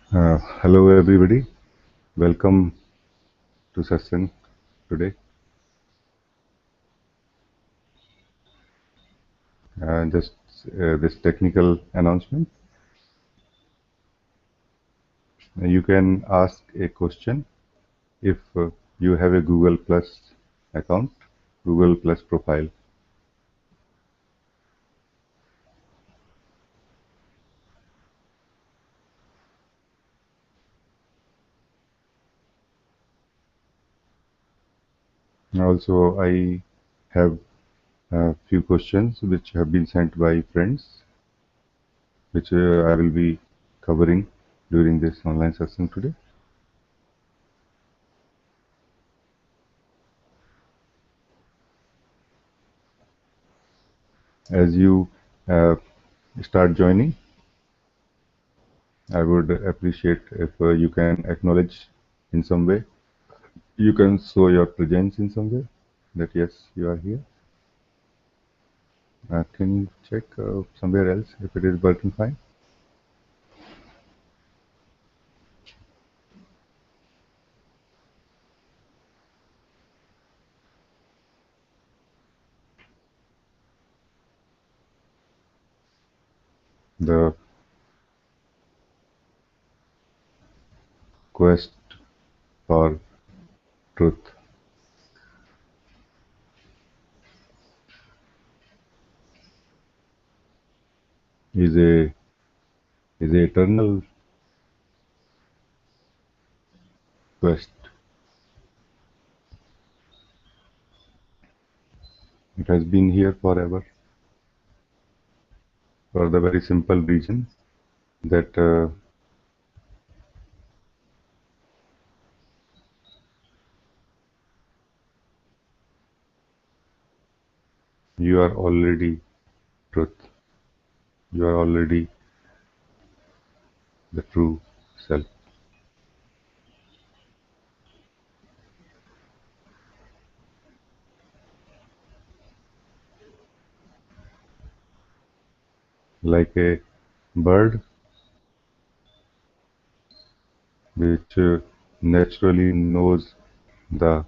Hello, everybody. Welcome to Satsang today. Just this technical announcement. You can ask a question if you have a Google Plus account, Google Plus profile. Also, I have a few questions which have been sent by friends, which I will be covering during this online session today. As you uh, start joining, I would appreciate if you can acknowledge in some way. You can show your presence in some way that yes, you are here. Can you check somewhere else if it is working fine? The quest for truth is a eternal quest. It has been here forever for the very simple reason that you are already truth. You are already the true self. Like a bird which naturally knows the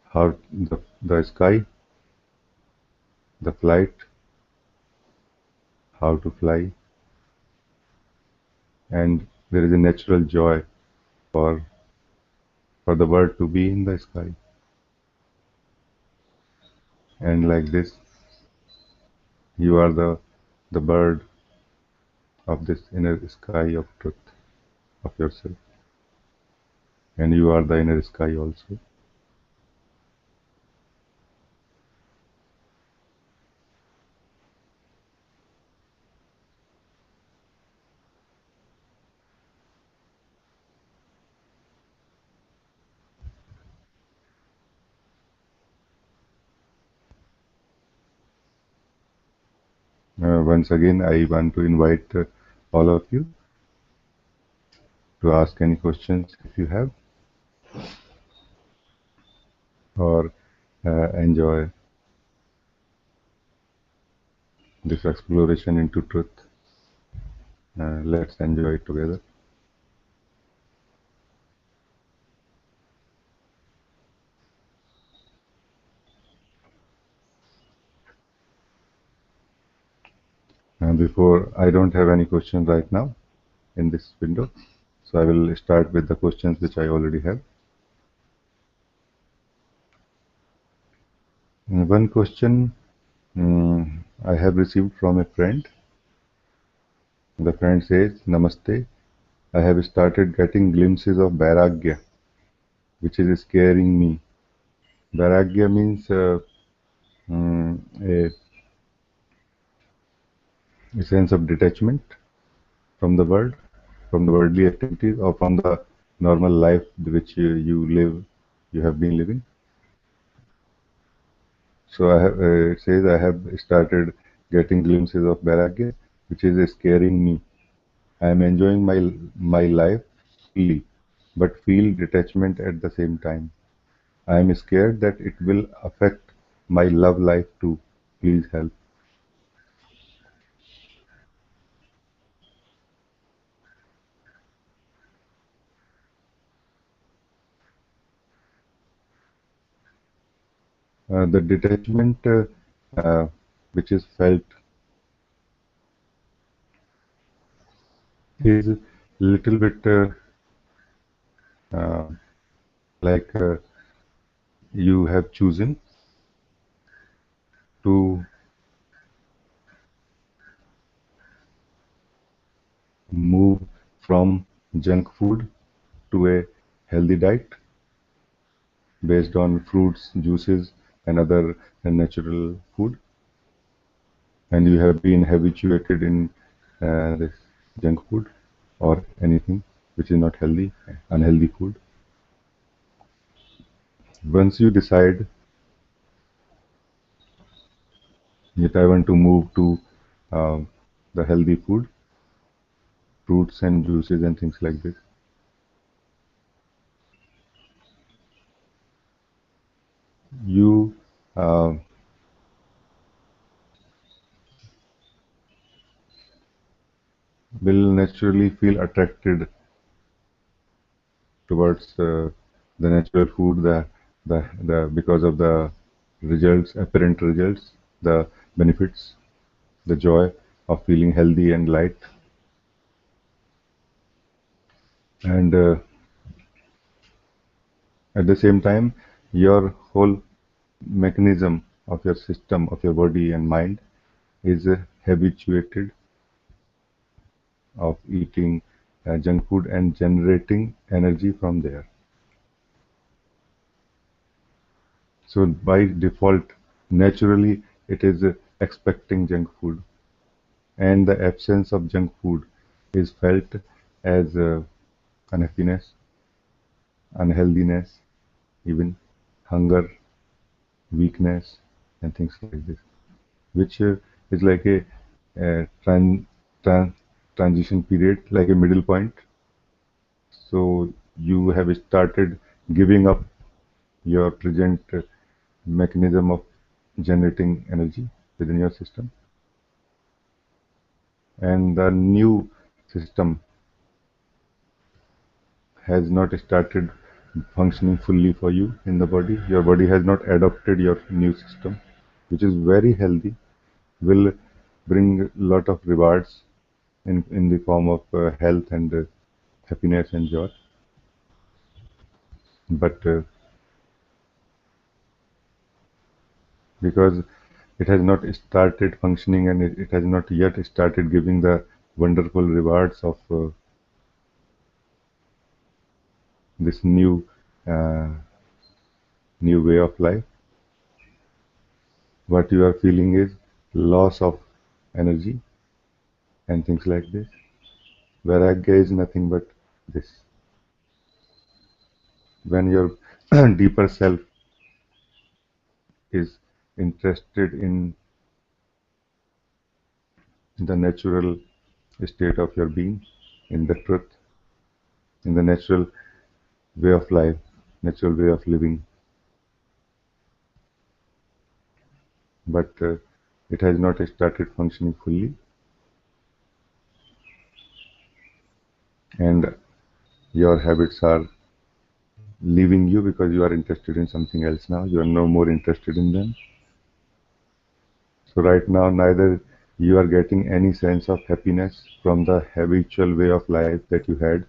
how the sky, the flight, how to fly, and there is a natural joy for the bird to be in the sky. And like this, you are the bird of this inner sky of truth of yourself, and you are the inner sky also. Once again, I want to invite all of you to ask any questions if you have, or enjoy this exploration into truth. Let's enjoy it together. Before, I don't have any questions right now in this window, so I will start with the questions which I already have. One question I have received from a friend. The friend says, Namaste. I have started getting glimpses of Vairagya, which is scaring me. Vairagya means a sense of detachment from the world, from the worldly activities, or from the normal life which you have been living. So it says I have started getting glimpses of Vairagya, which is scaring me. I am enjoying my life fully, but feel detachment at the same time. I am scared that it will affect my love life too. Please help. The detachment uh, which is felt is little bit uh, like you have chosen to move from junk food to a healthy diet based on fruits, juices, and other natural food, and you have been habituated in this junk food or anything which is not healthy, unhealthy food. Once you decide that I want to move to uh, the healthy food, fruits and juices and things like this, you uh, will naturally feel attracted towards the natural food, the because of the results, apparent results, the benefits, the joy of feeling healthy and light, and at the same time, your whole mechanism of your system, of your body and mind, is habituated of eating junk food and generating energy from there. So by default, naturally, it is expecting junk food, and the absence of junk food is felt as unhappiness, unhealthiness, even hunger, weakness, and things like this, which is like a transition period, like a middle point. So you have started giving up your present mechanism of generating energy within your system, and the new system has not started functioning fully for you in the body. Your body has not adopted your new system, which is very healthy, will bring a lot of rewards in the form of health and happiness and joy. But because it has not started functioning and it has not yet started giving the wonderful rewards of this uh, new way of life, what you are feeling is loss of energy and things like this. Vairagya is nothing but this. When your deeper self is interested in the natural state of your being, in the truth, in the natural way of life, natural way of living, but it has not started functioning fully, and your habits are leaving you because you are interested in something else now. You are no more interested in them. So right now, neither you are getting any sense of happiness from the habitual way of life that you had,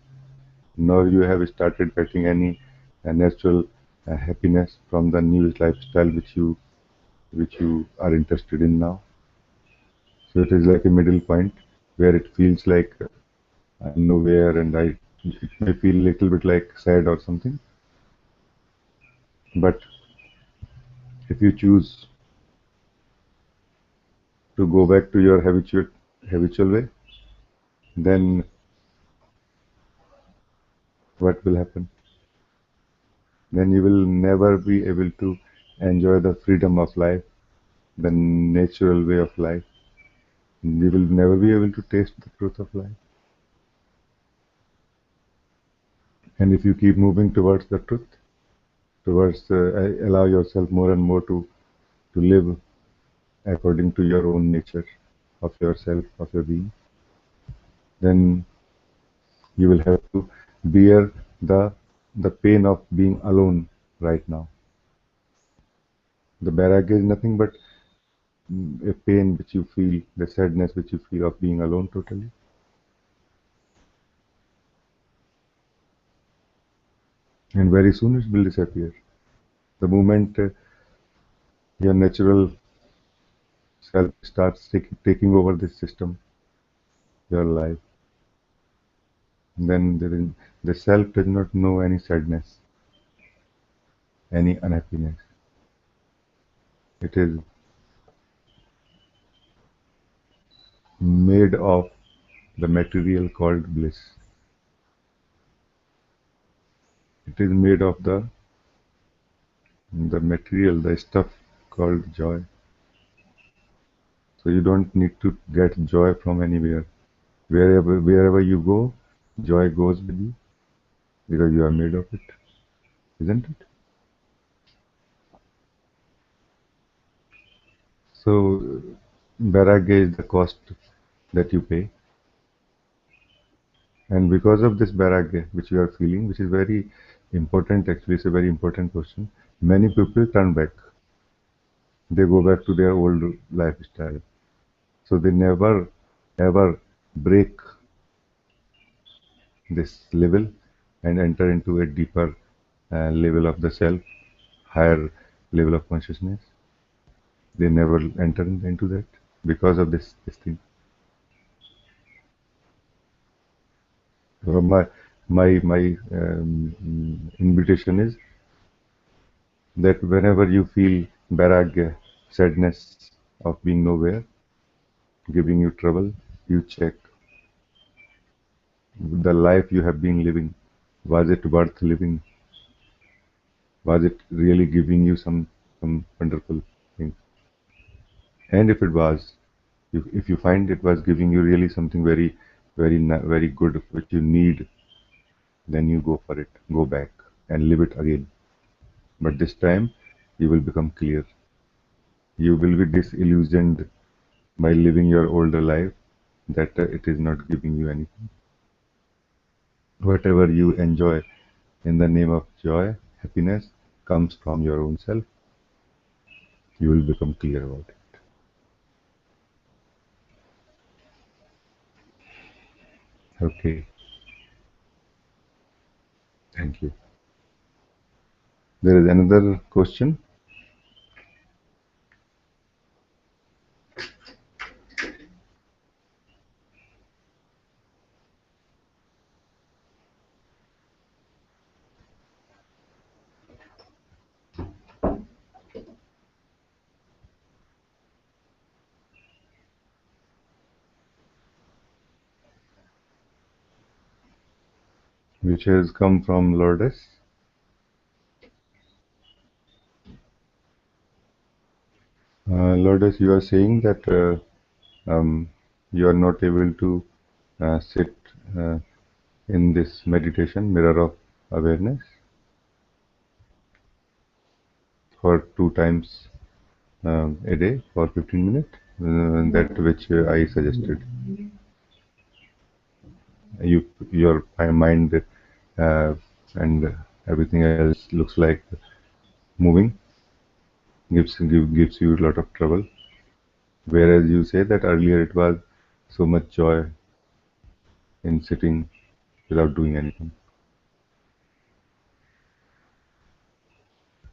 nor you have started getting any natural happiness from the new lifestyle which you are interested in now. So it is like a middle point where it feels like I'm nowhere, and it may feel a little bit like sad or something. But if you choose to go back to your habitual way, then what will happen? Then you will never be able to enjoy the freedom of life, the natural way of life. You will never be able to taste the truth of life. And if you keep moving towards the truth, towards allow yourself more and more to live according to your own nature of yourself, of your being, then you will have to bear the the pain of being alone right now. The vairagya is nothing but a pain which you feel, the sadness which you feel of being alone totally. And very soon it will disappear. The moment your natural self starts taking over this system, your life, then the self does not know any sadness, any unhappiness. It is made of the material called bliss. It is made of the material, the stuff called joy. So you don't need to get joy from anywhere. Wherever you go, joy goes with you because you are made of it, isn't it? So vairagya is the cost that you pay, and because of this vairagya which you are feeling, which is very important actually, it's a very important question. Many people turn back. They go back to their old lifestyle. So they never ever break this level and enter into a deeper level of the self, higher level of consciousness. They never enter into that because of this thing. So my invitation is that whenever you feel vairagya, sadness of being nowhere, giving you trouble, you check the life you have been living. Was it worth living? Was it really giving you some wonderful thing? And if it was, if you find it was giving you really something very good which you need, then you go for it, go back and live it again. But this time you will become clear. You will be disillusioned by living your older life that it is not giving you anything. Whatever you enjoy in the name of joy, happiness comes from your own self. You will become clear about it. Okay, thank you. There is another question which has come from Lourdes. Lourdes, you are saying that you are not able to sit uh, in this meditation, mirror of awareness, for two times a day for 15 minutes, that which I suggested. Your mind and everything else looks like moving, gives you a lot of trouble. Whereas you say that earlier it was so much joy in sitting without doing anything.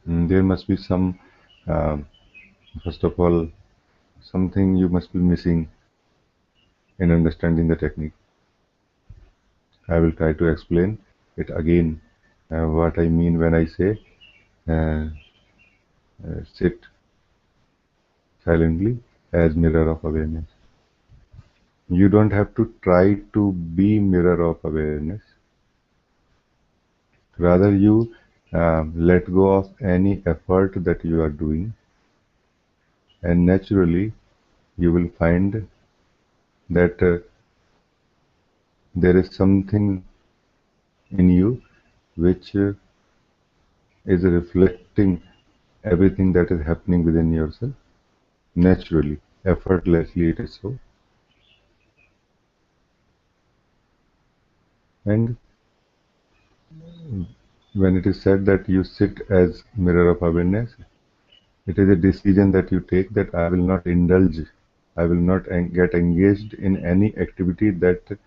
There must be some, uh, first of all, something you must be missing in understanding the technique. I will try to explain it again. What I mean when I say uh, sit silently as mirror of awareness. You don't have to try to be mirror of awareness. Rather, you let go of any effort that you are doing, and naturally, you will find that there is something in you which is reflecting everything that is happening within yourself naturally, effortlessly. It is so. And when it is said that you sit as mirror of awareness, It is a decision that you take that I will not indulge, I will not get engaged in any activity that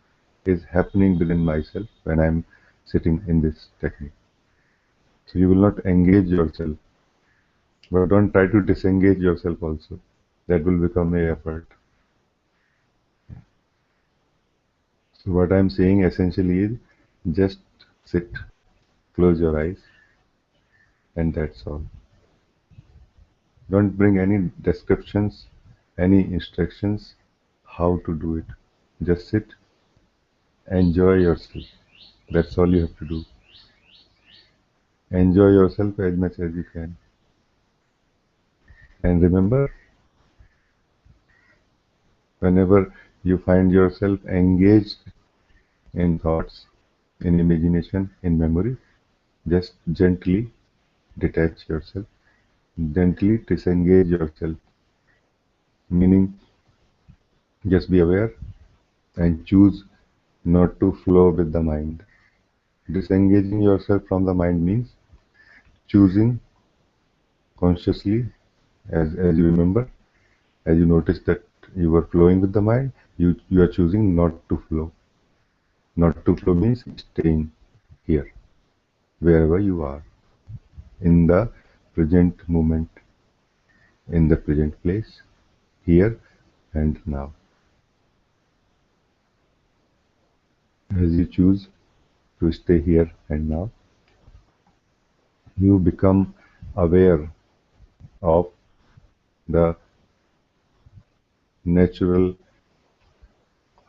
is happening within myself when I'm sitting in this technique. So you will not engage yourself, but don't try to disengage yourself also. That will become a effort. So what I'm saying essentially is just sit, close your eyes, and that's all. Don't bring any descriptions, any instructions how to do it. Just sit, enjoy yourself. That's all you have to do. Enjoy yourself as much as you can. And remember, whenever you find yourself engaged in thoughts, in imagination, in memory, just gently detach yourself, gently disengage yourself, meaning just be aware and choose not to flow with the mind. Disengaging yourself from the mind means choosing consciously, as you remember, as you notice that you were flowing with the mind, you are choosing not to flow. Not to flow means staying here, wherever you are, in the present moment, in the present place, here and now. As you choose to stay here and now, you become aware of the natural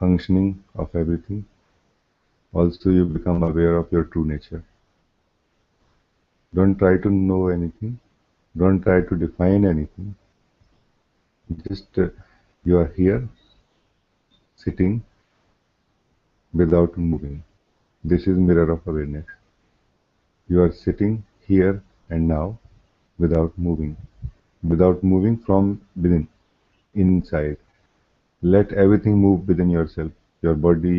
functioning of everything. Also, you become aware of your true nature. Don't try to know anything. Don't try to define anything. Just you are here, sitting without moving. This is mirror of awareness. You are sitting here and now without moving from within, inside. Let everything move within yourself. Your body,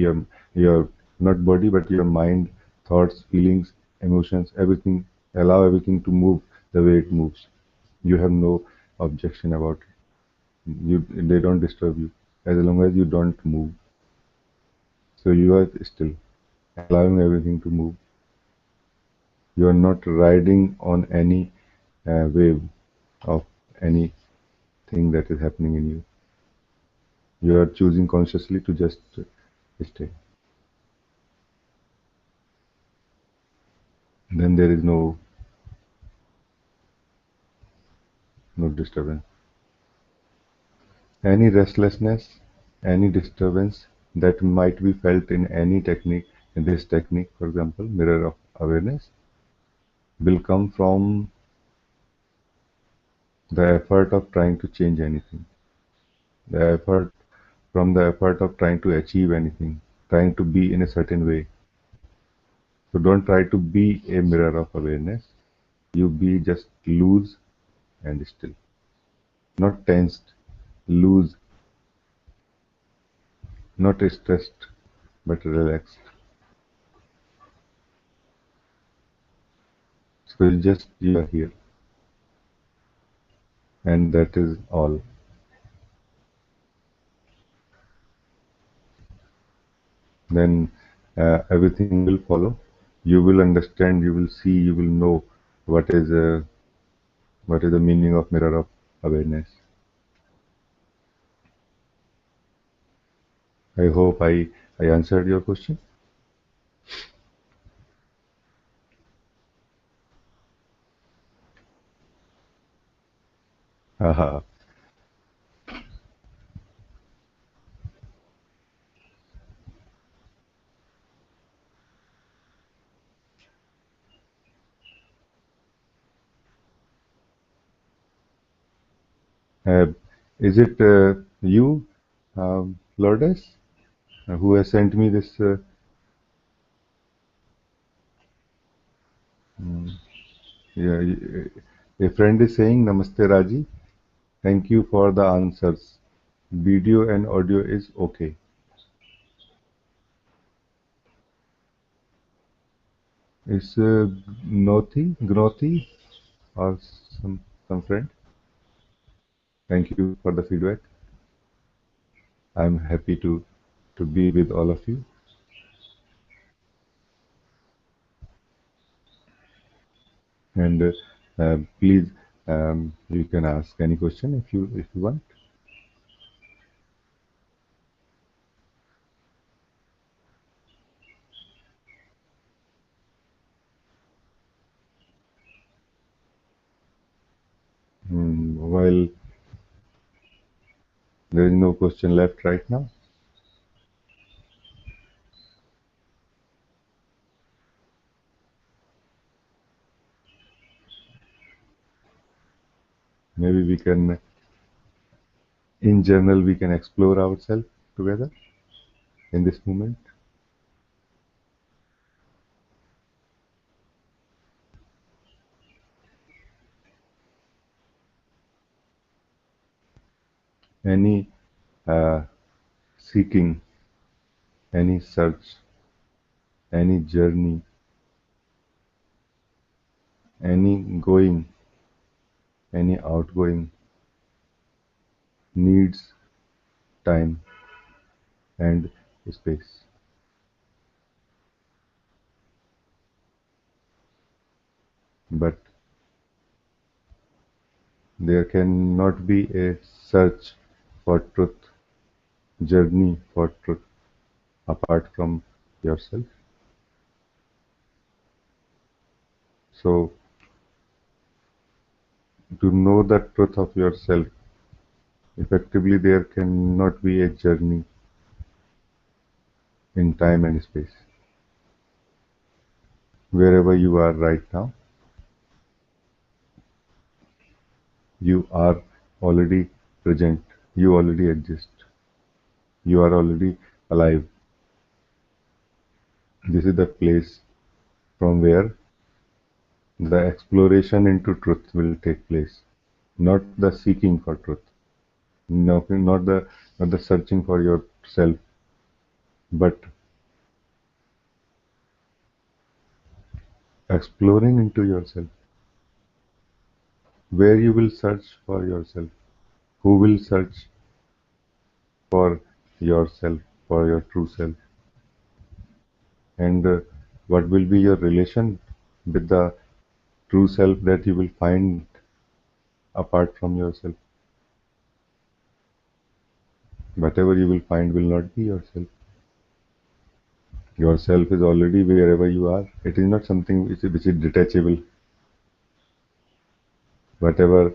your not body, but your mind, thoughts, feelings, emotions, everything. Allow everything to move the way it moves. You have no objection about it. They don't disturb you as long as you don't move. So you are still allowing everything to move. You are not riding on any wave of anything that is happening in you. You are choosing consciously to just stay. Then there is no disturbance. Any restlessness, any disturbance that might be felt in any technique, in this technique, for example, mirror of awareness, will come from the effort of trying to change anything, the effort from the effort of trying to achieve anything, trying to be in a certain way. So don't try to be a mirror of awareness. You be just loose and still, not tensed, loose, not stressed, but relaxed. So you are here, and that is all. Then everything will follow. You will understand, you will see, you will know what is uh, what is the meaning of mirror of awareness. I hope I answered your question. Haha. Uh, is it you, Lourdes, who has sent me this? Mm, yeah, a friend is saying, Namaste Raji. Thank you for the answers. Video and audio is okay. It's Gnoti or some friend. Thank you for the feedback. I'm happy to be with all of you. And please, you can ask any question if you want. While there is no question left right now, maybe we can, in general, we can explore ourselves together in this moment. Any uh, seeking, any search, any journey, any going, any outgoing needs time and space. But there cannot be a search for truth, journey for truth apart from yourself. So, to know the truth of yourself, effectively, there cannot be a journey in time and space. Wherever you are right now, you are already present, you already exist, you are already alive. This is the place from where the exploration into truth will take place, not the seeking for truth, not the searching for yourself, but exploring into yourself, where you will search for yourself, who will search for yourself, for your true self, and what will be your relation with the true self that you will find apart from yourself. Whatever you will find will not be yourself. Yourself is already wherever you are. It is not something which is detachable. Whatever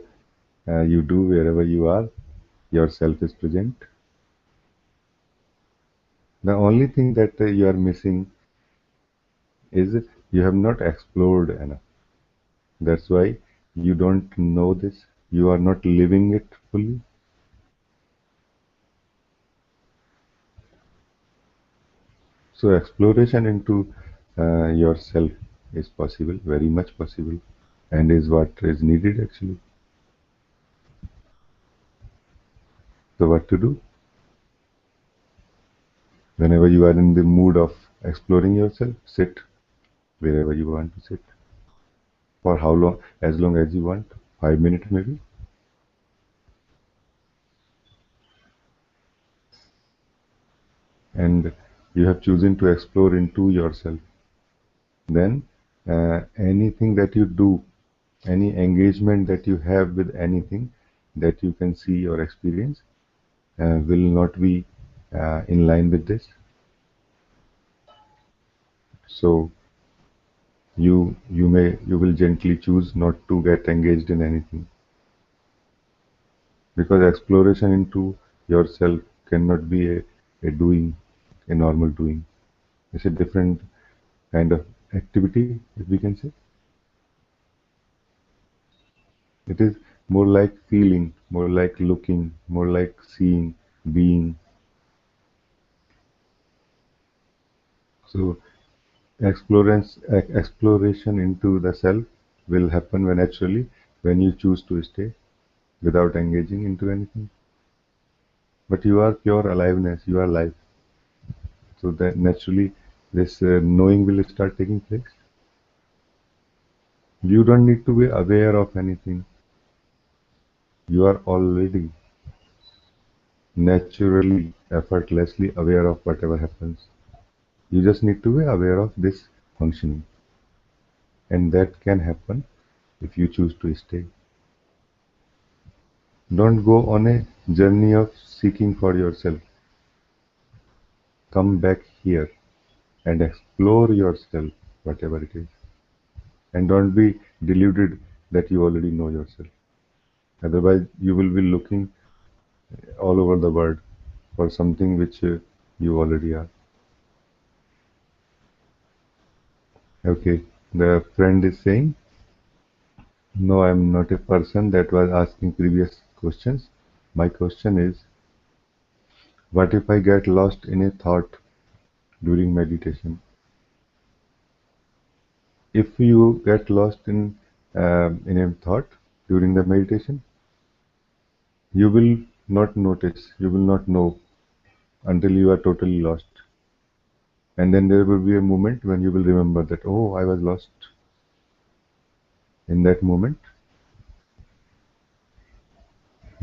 you do wherever you are, yourself is present. The only thing that you are missing is you have not explored enough. That's why you don't know this. You are not living it fully. So exploration into yourself is possible, very much possible, and is what is needed actually. So what to do? Whenever you are in the mood of exploring yourself, sit wherever you want to sit. For how long? As long as you want. 5 minutes maybe. And you have chosen to explore into yourself. Then anything that you do, any engagement that you have with anything that you can see or experience will not be in line with this. So you will gently choose not to get engaged in anything, because exploration into yourself cannot be a doing, a normal doing. It's a different kind of activity, if we can say. It is more like feeling, more like looking, more like seeing, being. So exploration into the self will happen when naturally when you choose to stay without engaging into anything. But you are pure aliveness, you are life. So that naturally this knowing will start taking place. You don't need to be aware of anything. You are already naturally, effortlessly aware of whatever happens. You just need to be aware of this functioning, and that can happen if you choose to stay. Don't go on a journey of seeking for yourself. Come back here and explore yourself, whatever it is. And don't be deluded that you already know yourself. Otherwise, you will be looking all over the world for something which you already are. Okay, the friend is saying, no, I'm not a person that was asking previous questions. My question is, what if I get lost in a thought during meditation? If you get lost in a thought during the meditation, you will not notice, you will not know until you are totally lost. And then there will be a moment when you will remember that, oh, I was lost. In that moment,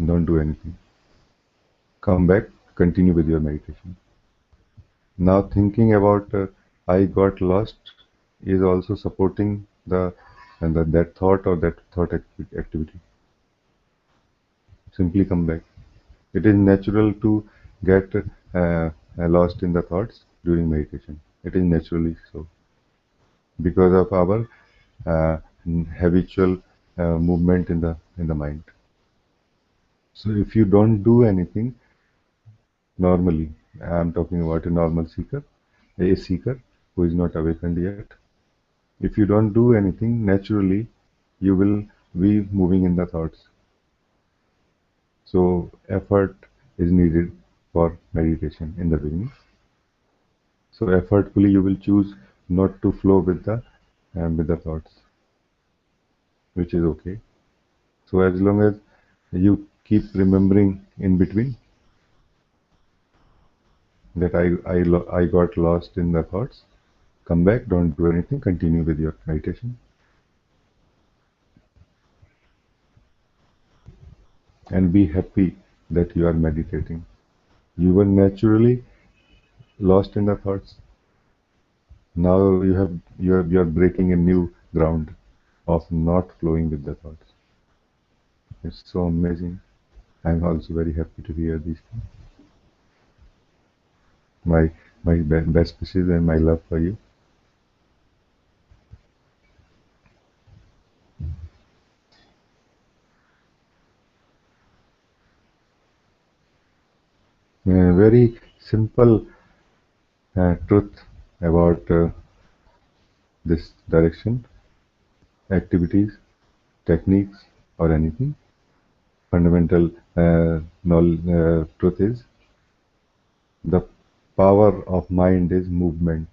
don't do anything. Come back, continue with your meditation. Now, thinking about I got lost is also supporting that thought or that thought activity. Simply come back. It is natural to get lost in the thoughts during meditation. It is naturally so because of our uh, habitual movement in the mind. So if you don't do anything normally, I'm talking about a normal seeker, a seeker who is not awakened yet. If you don't do anything naturally, you will be moving in the thoughts. So effort is needed for meditation in the beginning. So effortfully you will choose not to flow with the thoughts, which is okay. So as long as you keep remembering in between that I got lost in the thoughts, come back, don't do anything, continue with your meditation, and be happy that you are meditating. You were naturally lost in the thoughts. Now you're breaking a new ground of not flowing with the thoughts. It's so amazing. I'm also very happy to hear these things. My best wishes and my love for you. A very simple truth about this direction, activities, techniques, or anything. Fundamental truth is the power of mind is movement.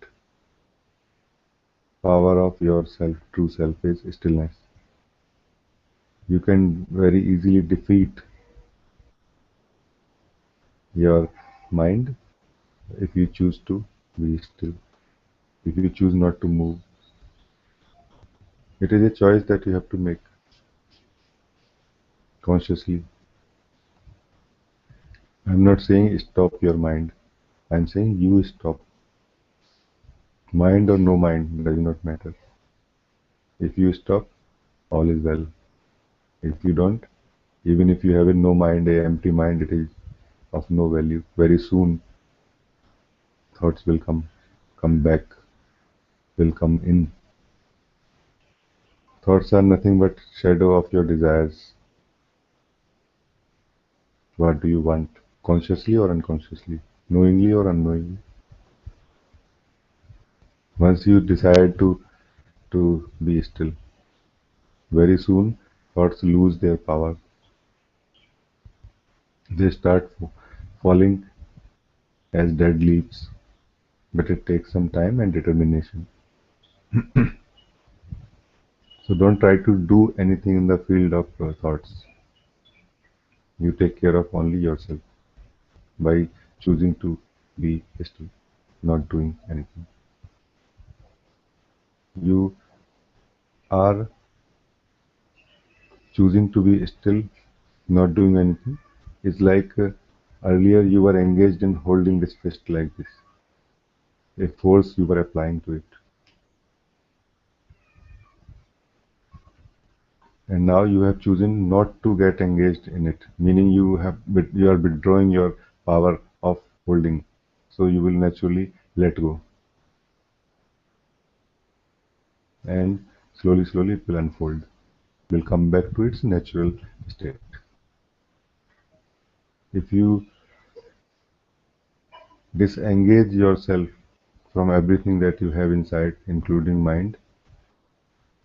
Power of yourself, true self, is stillness. You can very easily defeat your mind if you choose to be still, if you choose not to move. It is a choice that you have to make consciously. I'm not saying stop your mind. I'm saying you stop. Mind or no mind does not matter. If you stop, all is well. If you don't, even if you have a no mind, a empty mind, it is of no value. Very soon, thoughts will come back, will come in. Thoughts are nothing but shadow of your desires. What do you want? Consciously or unconsciously? Knowingly or unknowingly? Once you decide to be still, very soon thoughts lose their power. They start falling as dead leaves, but it takes some time and determination. So don't try to do anything in the field of thoughts. You take care of only yourself by choosing to be still, not doing anything. You are choosing to be still not doing anything, is like earlier you were engaged in holding this fist like this, a force you were applying to it. And now you have chosen not to get engaged in it, meaning you are withdrawing your power of holding. So you will naturally let go, and slowly, slowly it will unfold. Will come back to its natural state. If you disengage yourself from everything that you have inside, including mind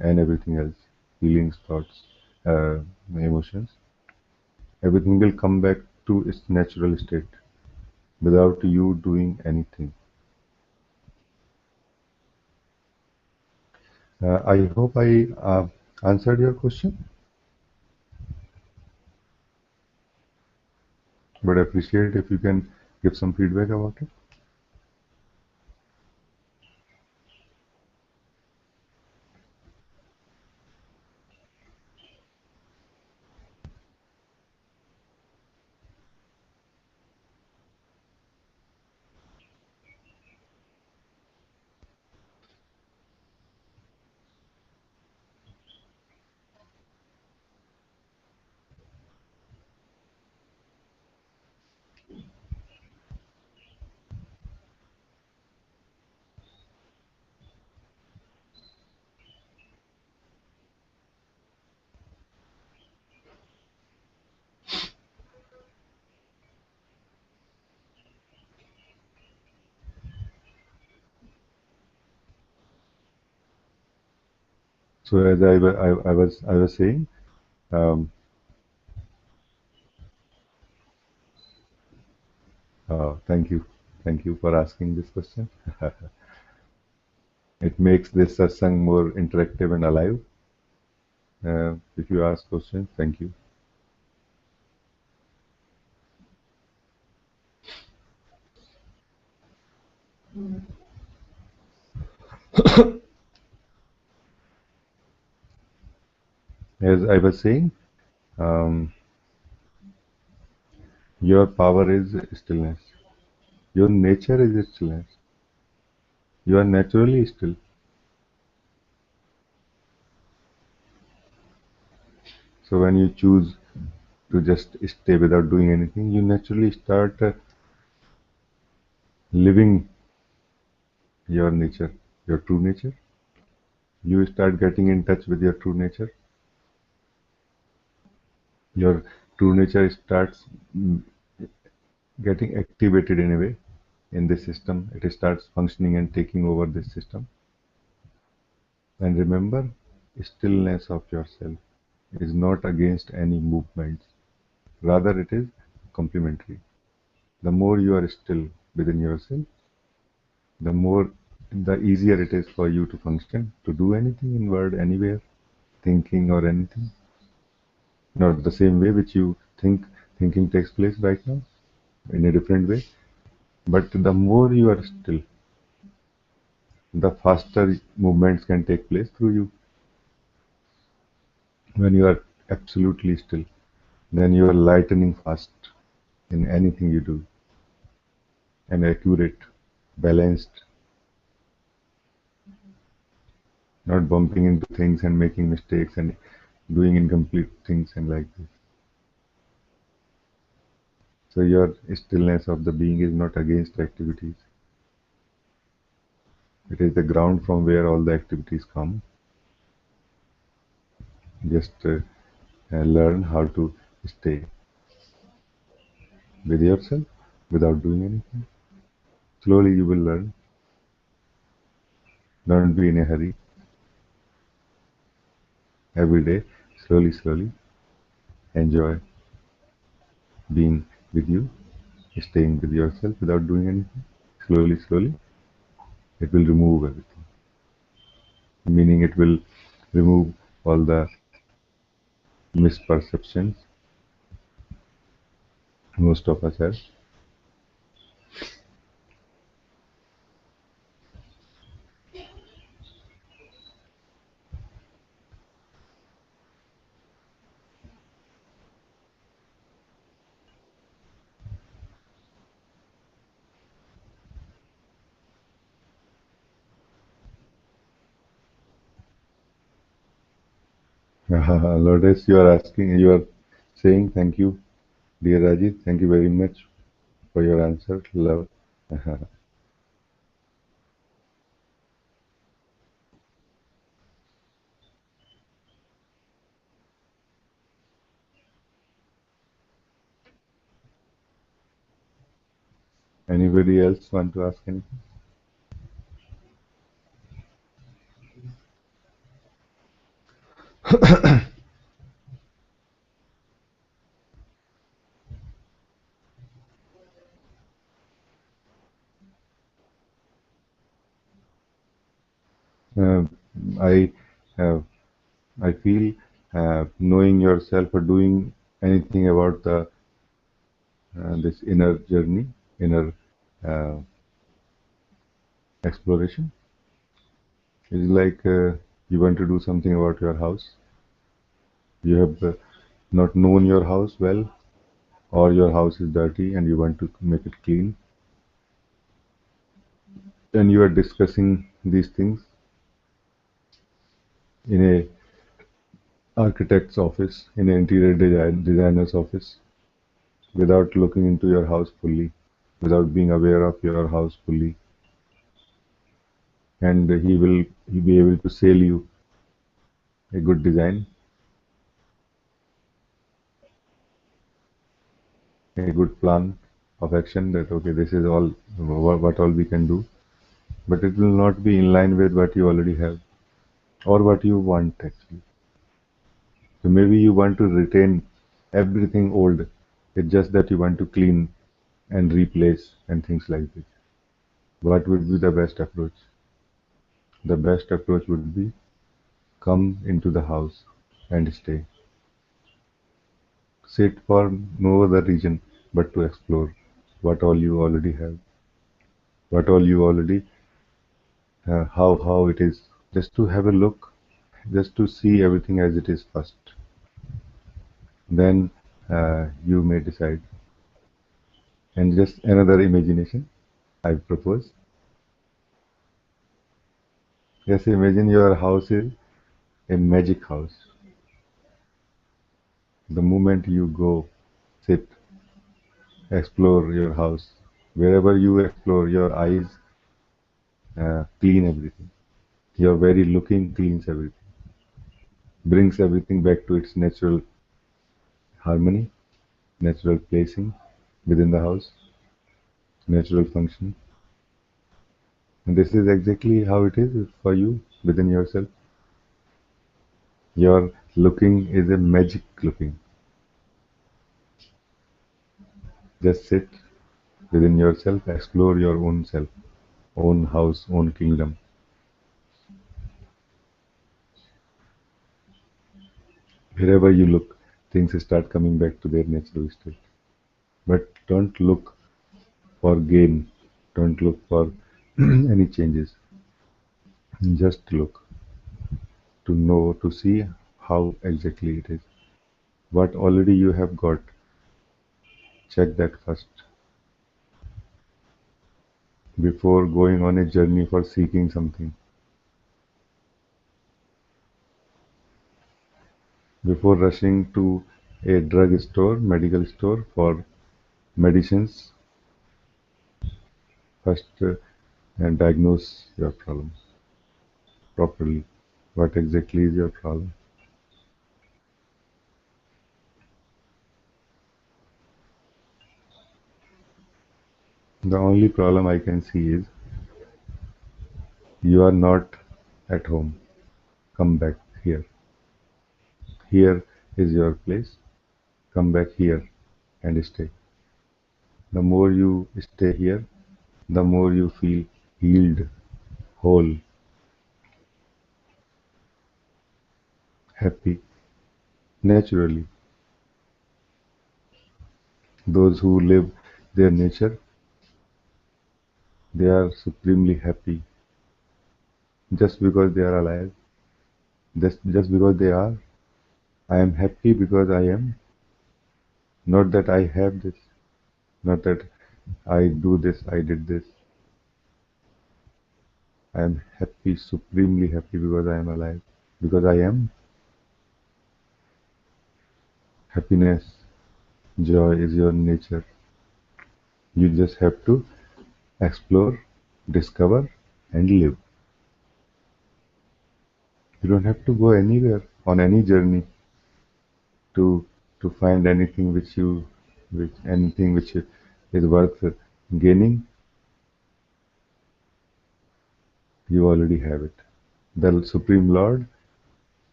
and everything else, feelings, thoughts, uh, emotions, everything will come back to its natural state without you doing anything. I hope I answered your question, but I appreciate if you can give some feedback about it. So as I was saying, um, thank you for asking this question. It makes this satsang more interactive and alive. If you ask questions, thank you. As I was saying, um, your power is stillness. Your nature is stillness. You are naturally still. So when you choose to just stay without doing anything, you naturally start living your nature, your true nature. You start getting in touch with your true nature. Your true nature starts getting activated in a way in this system. It starts functioning and taking over this system. And remember, stillness of yourself is not against any movements. Rather, it is complementary. The more you are still within yourself, the easier it is for you to function, to do anything in word, anywhere, thinking or anything. Not the same way which you think thinking takes place right now, in a different way. But the more you are still, the faster movements can take place through you. When you are absolutely still, then you are lightning fast in anything you do, and accurate, balanced, not bumping into things and making mistakes and doing incomplete things and like this. So your stillness of the being is not against activities. It is the ground from where all the activities come. Just learn how to stay with yourself without doing anything. Slowly you will learn. Don't be in a hurry. Every day, slowly, slowly, enjoy being with you, staying with yourself without doing anything. Slowly, slowly, it will remove everything. Meaning it will remove all the misperceptions most of us have. Lourdes, you are saying thank you, dear Rajee. Thank you very much for your answer. Love. Anybody else want to ask anything? Uh, I uh, I feel knowing yourself or doing anything about the this inner journey, inner uh, exploration is like you want to do something about your house. You have not known your house well, or your house is dirty and you want to make it clean, and you are discussing these things in a architect's office, in an designer's office, without looking into your house fully, without being aware of your house fully, and he be able to sell you a good design, a good plan of action that okay, this is all what all we can do, but it will not be in line with what you already have or what you want actually. So maybe you want to retain everything old. It's just that you want to clean and replace and things like this. What would be the best approach? The best approach would be come into the house and stay. Sit for no other reason but to explore what all you already have, what all you already how it is. Just to have a look, just to see everything as it is first. Then you may decide. And just another imagination I propose. Just imagine your house is a magic house. The moment you go, sit, explore your house. Wherever you explore, your eyes clean everything. Your very looking cleans everything, brings everything back to its natural harmony, natural placing within the house, natural function. And this is exactly how it is for you within yourself. Your looking is a magic looking. Just sit within yourself, explore your own self, own house, own kingdom. Wherever you look, things start coming back to their natural state. But don't look for gain, don't look for any changes. Just look to know, to see how exactly it is. What already you have got, check that first before going on a journey for seeking something. Before rushing to a drug store, medical store for medicines, first and diagnose your problem properly. What exactly is your problem? The only problem I can see is you are not at home. Come back here. Here is your place. Come back here and stay. The more you stay here, the more you feel healed, whole, happy, naturally. Those who live their nature, they are supremely happy just because they are alive, just because they are. I am happy because I am, not that I have this, not that I do this, I did this. I am happy, supremely happy because I am alive, because I am. Happiness, joy is your nature. You just have to explore, discover, and live. You don't have to go anywhere on any journey to find anything which is worth gaining. You already have it. The Supreme Lord,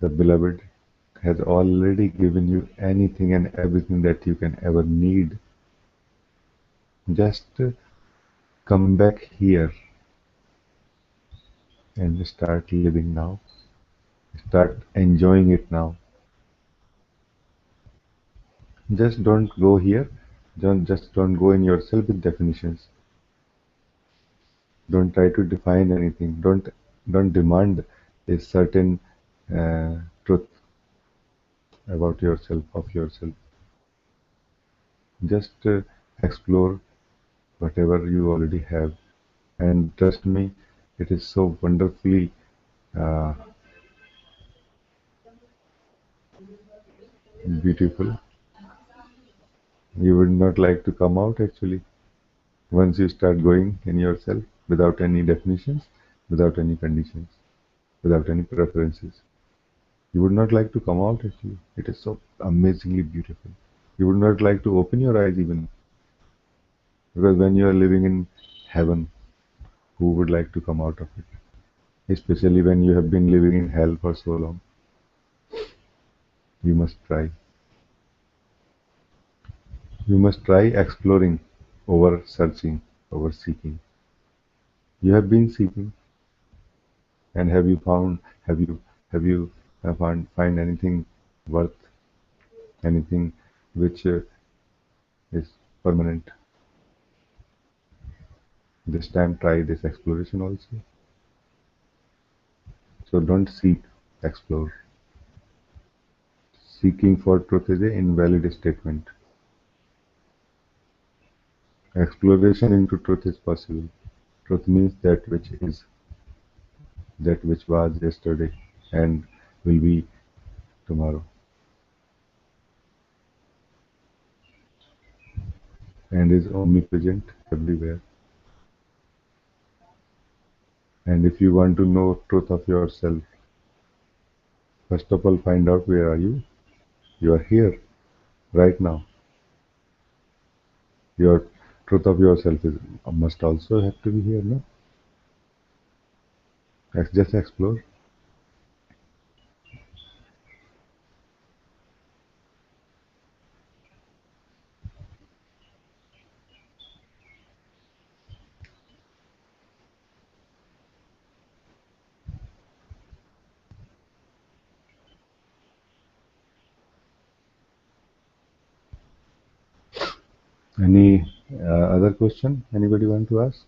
the Beloved, has already given you anything and everything that you can ever need. Just come back here and start living now. Start enjoying it now. Just don't go here. Don't go in yourself with definitions. Don't try to define anything. Don't demand a certain truth about yourself, of yourself. Just explore whatever you already have. And trust me, it is so wonderfully uh, beautiful. You would not like to come out actually. Once you start going in yourself without any definitions, without any conditions, without any preferences, you would not like to come out actually. It is so amazingly beautiful. You would not like to open your eyes even, because when you are living in heaven, who would like to come out of it? Especially when you have been living in hell for so long. You must try. You must try exploring over searching, over seeking. You have been seeking, and have you found? Have you found find anything worth, anything which is permanent? This time, try this exploration also. So don't seek, explore. Seeking for truth is an invalid statement. Exploration into truth is possible. Truth means that which is, that which was yesterday and will be tomorrow, and is omnipresent everywhere. And if you want to know truth of yourself, first of all find out where are you. You are here right now. Your truth of yourself is must also have to be here, no? Just explore. Any other question anybody want to ask?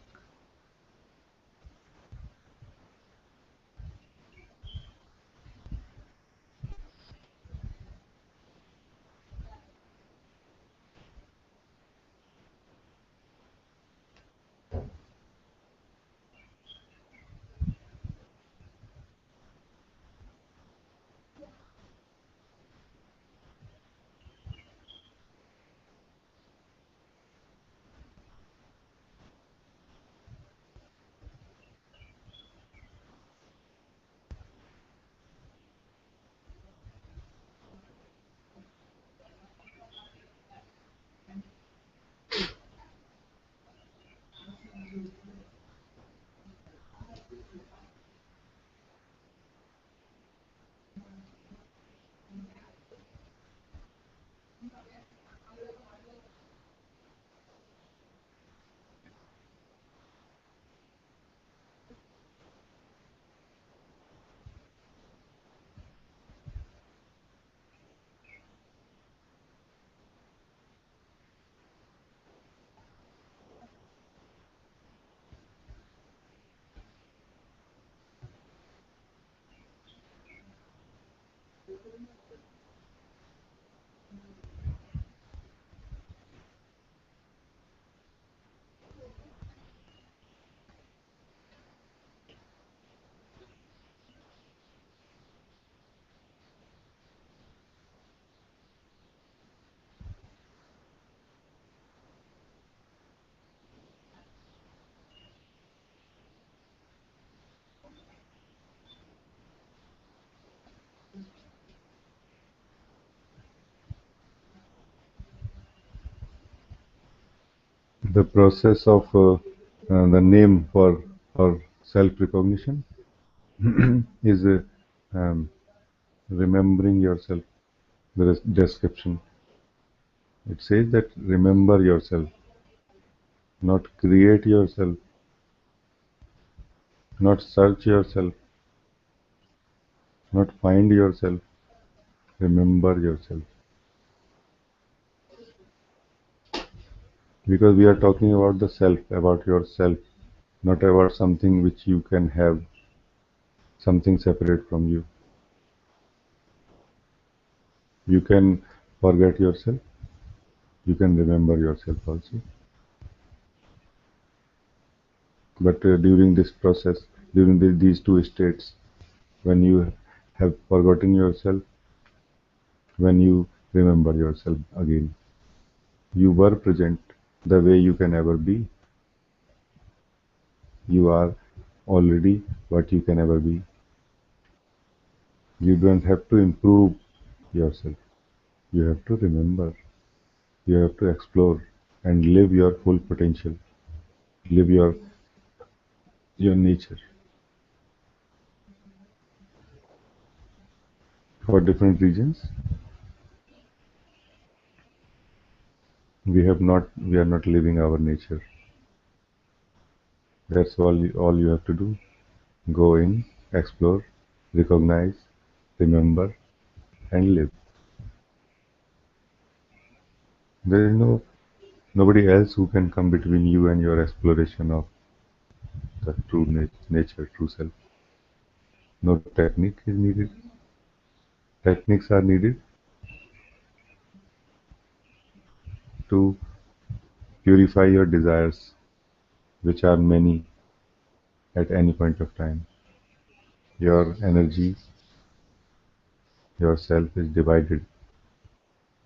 The process of the name for self-recognition is um, remembering yourself. The description, it says that remember yourself, not create yourself, not search yourself, not find yourself. Remember yourself. Because we are talking about the self, about yourself, not about something which you can have, something separate from you. You can forget yourself, you can remember yourself also. But during this process, during these two states, when you have forgotten yourself, when you remember yourself again, you were present the way you can ever be. You are already what you can ever be. You don't have to improve yourself. You have to remember. You have to explore and live your full potential. Live your nature. For different reasons, we are not living our nature. That's all you have to do. Go in, explore, recognize, remember, and live. There is nobody else who can come between you and your exploration of the true nature, true self. No technique is needed. Techniques are needed to purify your desires, which are many at any point of time. Your energy, yourself is divided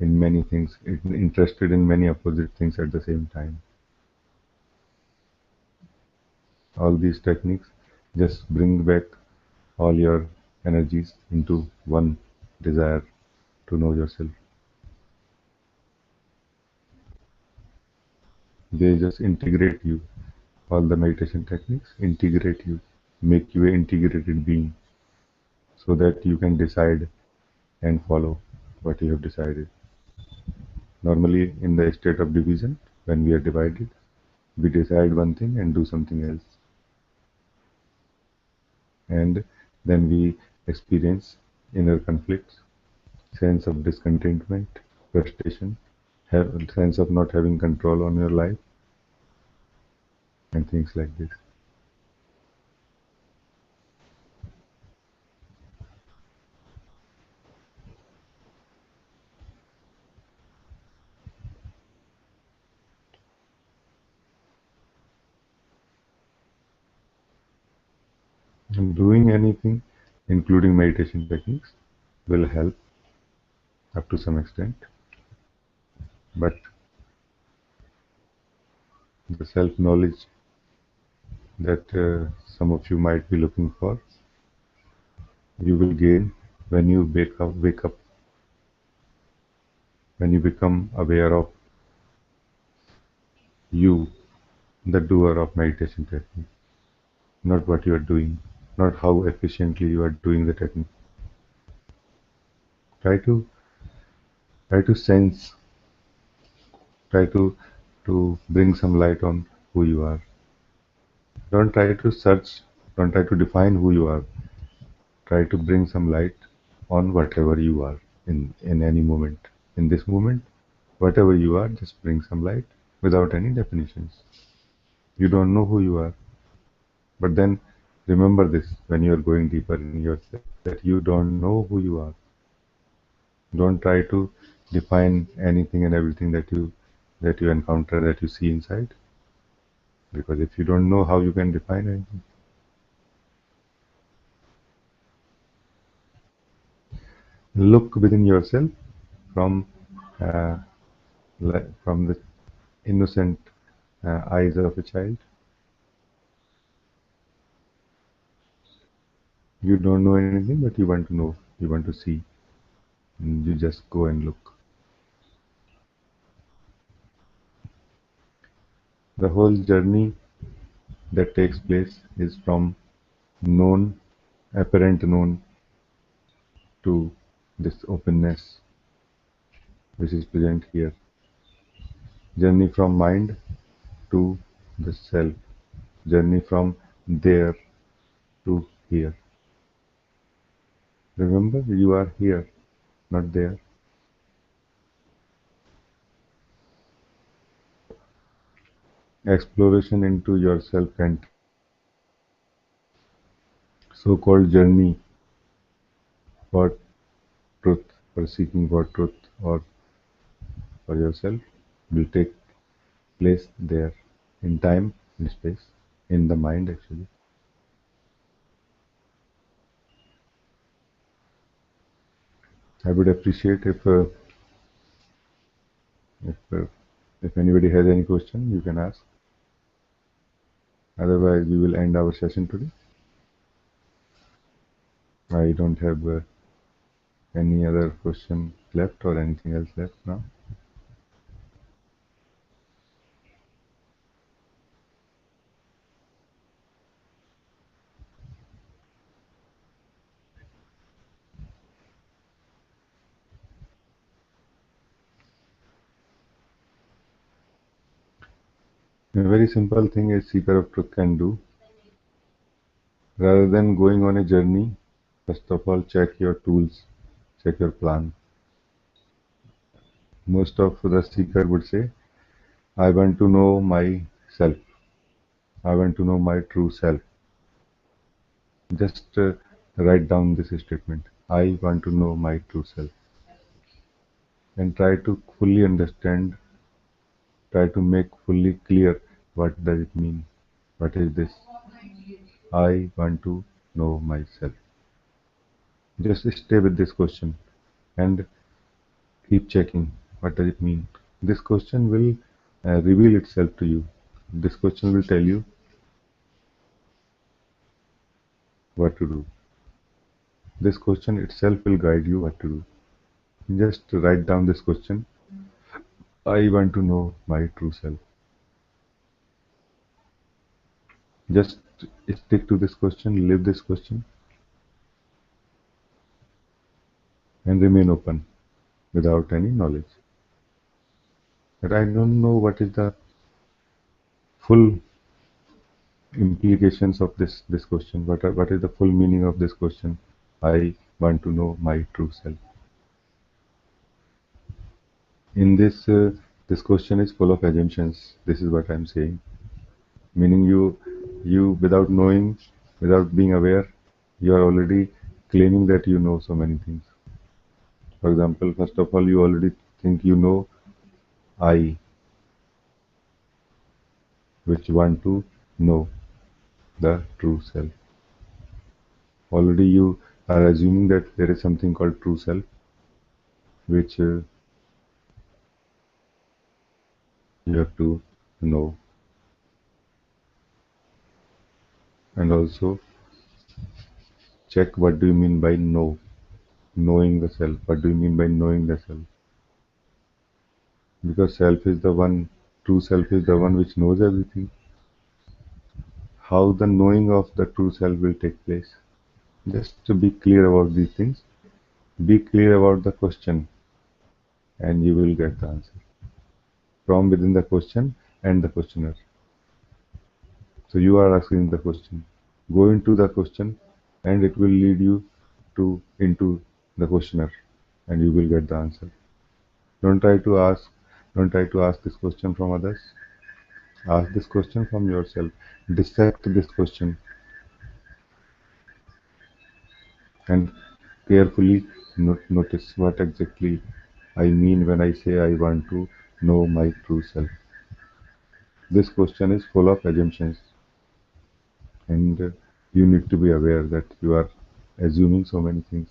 in many things, interested in many opposite things at the same time. All these techniques just bring back all your energies into one desire to know yourself. They just integrate you. All the meditation techniques integrate you, make you an integrated being so that you can decide and follow what you have decided. Normally, in the state of division, when we are divided, we decide one thing and do something else. And then we experience inner conflicts, sense of discontentment, frustration, have a sense of not having control on your life, and things like this. And doing anything, including meditation techniques, will help up to some extent. But the self-knowledge that some of you might be looking for, you will gain when you wake up, when you become aware of you, the doer of meditation technique, not what you are doing, not how efficiently you are doing the technique. Try to try to sense, try to bring some light on who you are. Don't try to search, don't try to define who you are. Try to bring some light on whatever you are in any moment. In this moment, whatever you are, just bring some light without any definitions. You don't know who you are. But then remember this when you are going deeper in yourself that you don't know who you are. Don't try to define anything and everything that you encounter, that you see inside. Because if you don't know how you can define anything, look within yourself from uh, from the innocent eyes of a child. You don't know anything, but you want to know. You want to see. And you just go and look. The whole journey that takes place is from known, apparent known, to this openness which is present here. Journey from mind to the self. Journey from there to here. Remember, you are here, not there. Exploration into yourself and so-called journey for truth, for seeking for truth or for yourself will take place there in time and space, in the mind actually. I would appreciate if uh, if anybody has any question, you can ask. Otherwise, we will end our session today. I don't have any other question left or anything else left now. A very simple thing a seeker of truth can do. Rather than going on a journey, first of all, check your tools, check your plan. Most of the seeker would say, I want to know myself. I want to know my true self. Just write down this statement. I want to know my true self. And try to fully understand, try to make fully clear what does it mean. What is this? I want to know myself. Just stay with this question and keep checking. What does it mean? This question will reveal itself to you. This question will tell you what to do. This question itself will guide you what to do. Just write down this question. I want to know my true self. Just stick to this question, live this question, and remain open without any knowledge. But I don't know what is the full implications of this question. What is the full meaning of this question? I want to know my true self. In this question is full of assumptions. This is what I'm saying. Meaning you without knowing, without being aware, you are already claiming that you know so many things. For example, first of all, you already think you know I, which want to know the true self. Already you are assuming that there is something called true self, which you have to know. And also check what do you mean by know, knowing the self. What do you mean by knowing the self? Because self is the one, true self is the one which knows everything. How the knowing of the true self will take place? Just to be clear about these things, be clear about the question, and you will get the answer from within the question and the questioner. So you are asking the question. Go into the question, and it will lead you to into the questioner, and you will get the answer. Don't try to ask. Don't try to ask this question from others. Ask this question from yourself. Dissect this question and carefully notice what exactly I mean when I say I want to know my true self. This question is full of assumptions, and you need to be aware that you are assuming so many things.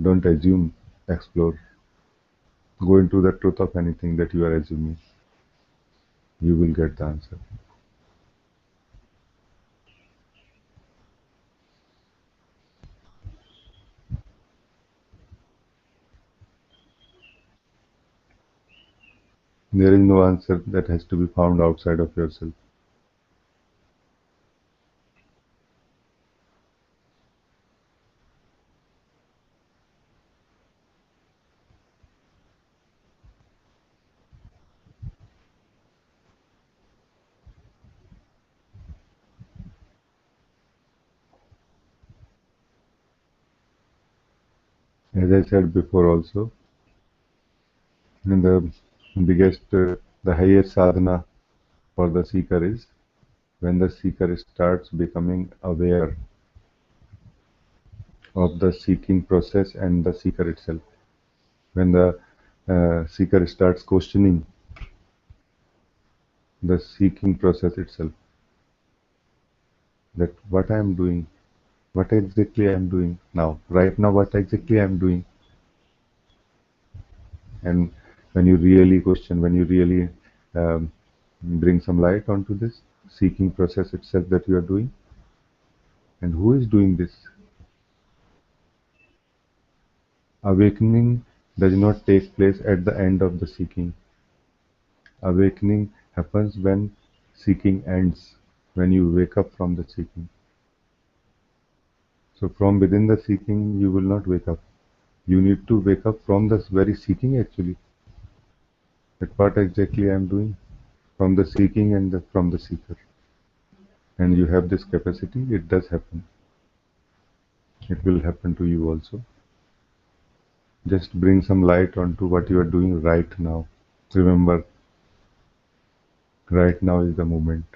Don't assume, explore. Go into the truth of anything that you are assuming. You will get the answer. There is no answer that has to be found outside of yourself. As I said before also, and the highest sadhana for the seeker is when the seeker starts becoming aware of the seeking process and the seeker itself. When the seeker starts questioning the seeking process itself, that what I am doing, what exactly I am doing now, right now, what exactly I am doing, and when you really question, when you really bring some light onto this seeking process itself that you are doing, and who is doing this, awakening does not take place at the end of the seeking. Awakening happens when seeking ends, when you wake up from the seeking. So from within the seeking, you will not wake up. You need to wake up from this very seeking actually. That what exactly I am doing from the seeking and from the seeker. And you have this capacity, it does happen. It will happen to you also. Just bring some light onto what you are doing right now. Remember, right now is the moment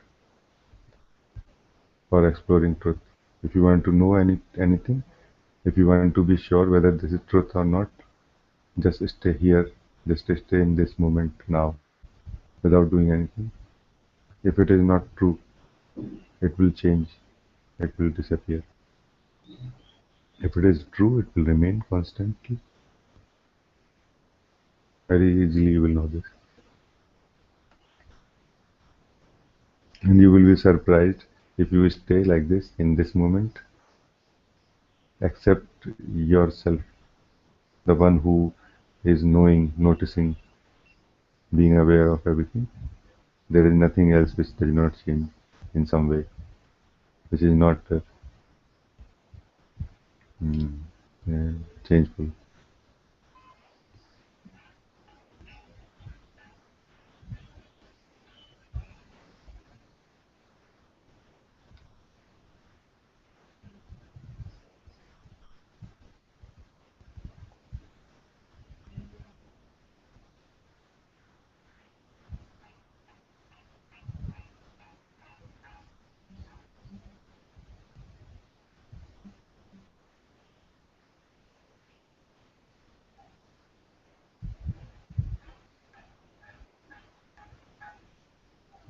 for exploring truth. If you want to know anything, if you want to be sure whether this is truth or not, just stay here, just stay in this moment now without doing anything. If it is not true, it will change, it will disappear. If it is true, it will remain constantly. Very easily you will know this. And you will be surprised if you stay like this in this moment. Accept yourself, the one who is knowing, noticing, being aware of everything. There is nothing else which does not change in some way, which is not mm, changeful.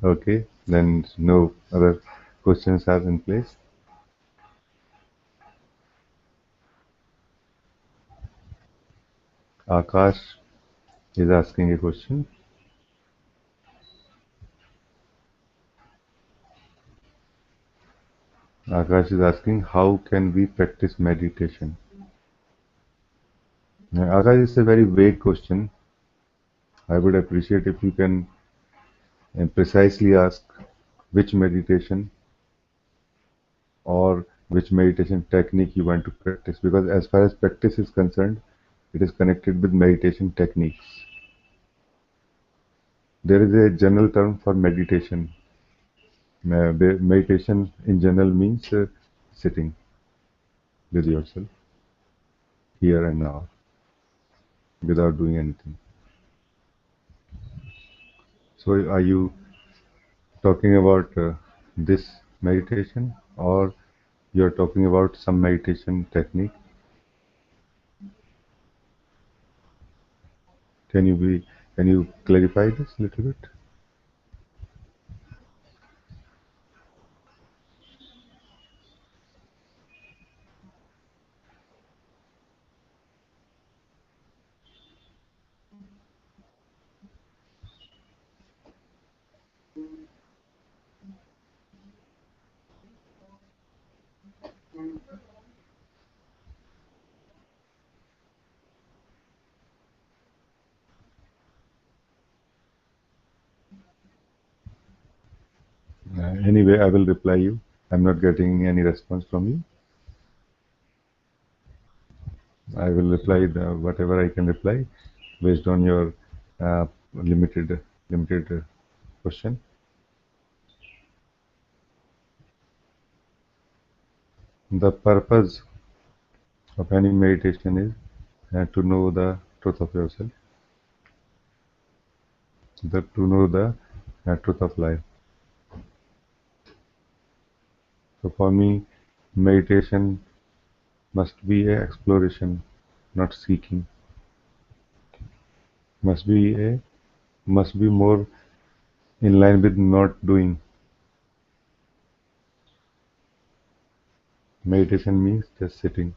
Okay, then no other questions are in place. Akash is asking a question. Akash is asking, how can we practice meditation? Akash, is a very vague question. I would appreciate if you can precisely ask which meditation or which meditation technique you want to practice, because as far as practice is concerned, it is connected with meditation techniques. There is a general term for meditation. Meditation in general means sitting with yourself here and now without doing anything. So, are you talking about this meditation, or you're talking about some meditation technique? Can you be can you clarify this a little bit? Anyway, I will reply you. I'm not getting any response from you. I will reply whatever I can reply based on your limited question. The purpose of any meditation is to know the truth of yourself, to know the truth of life. So for me, meditation must be a exploration, not seeking. Must be a must be more in line with not doing. Meditation means just sitting,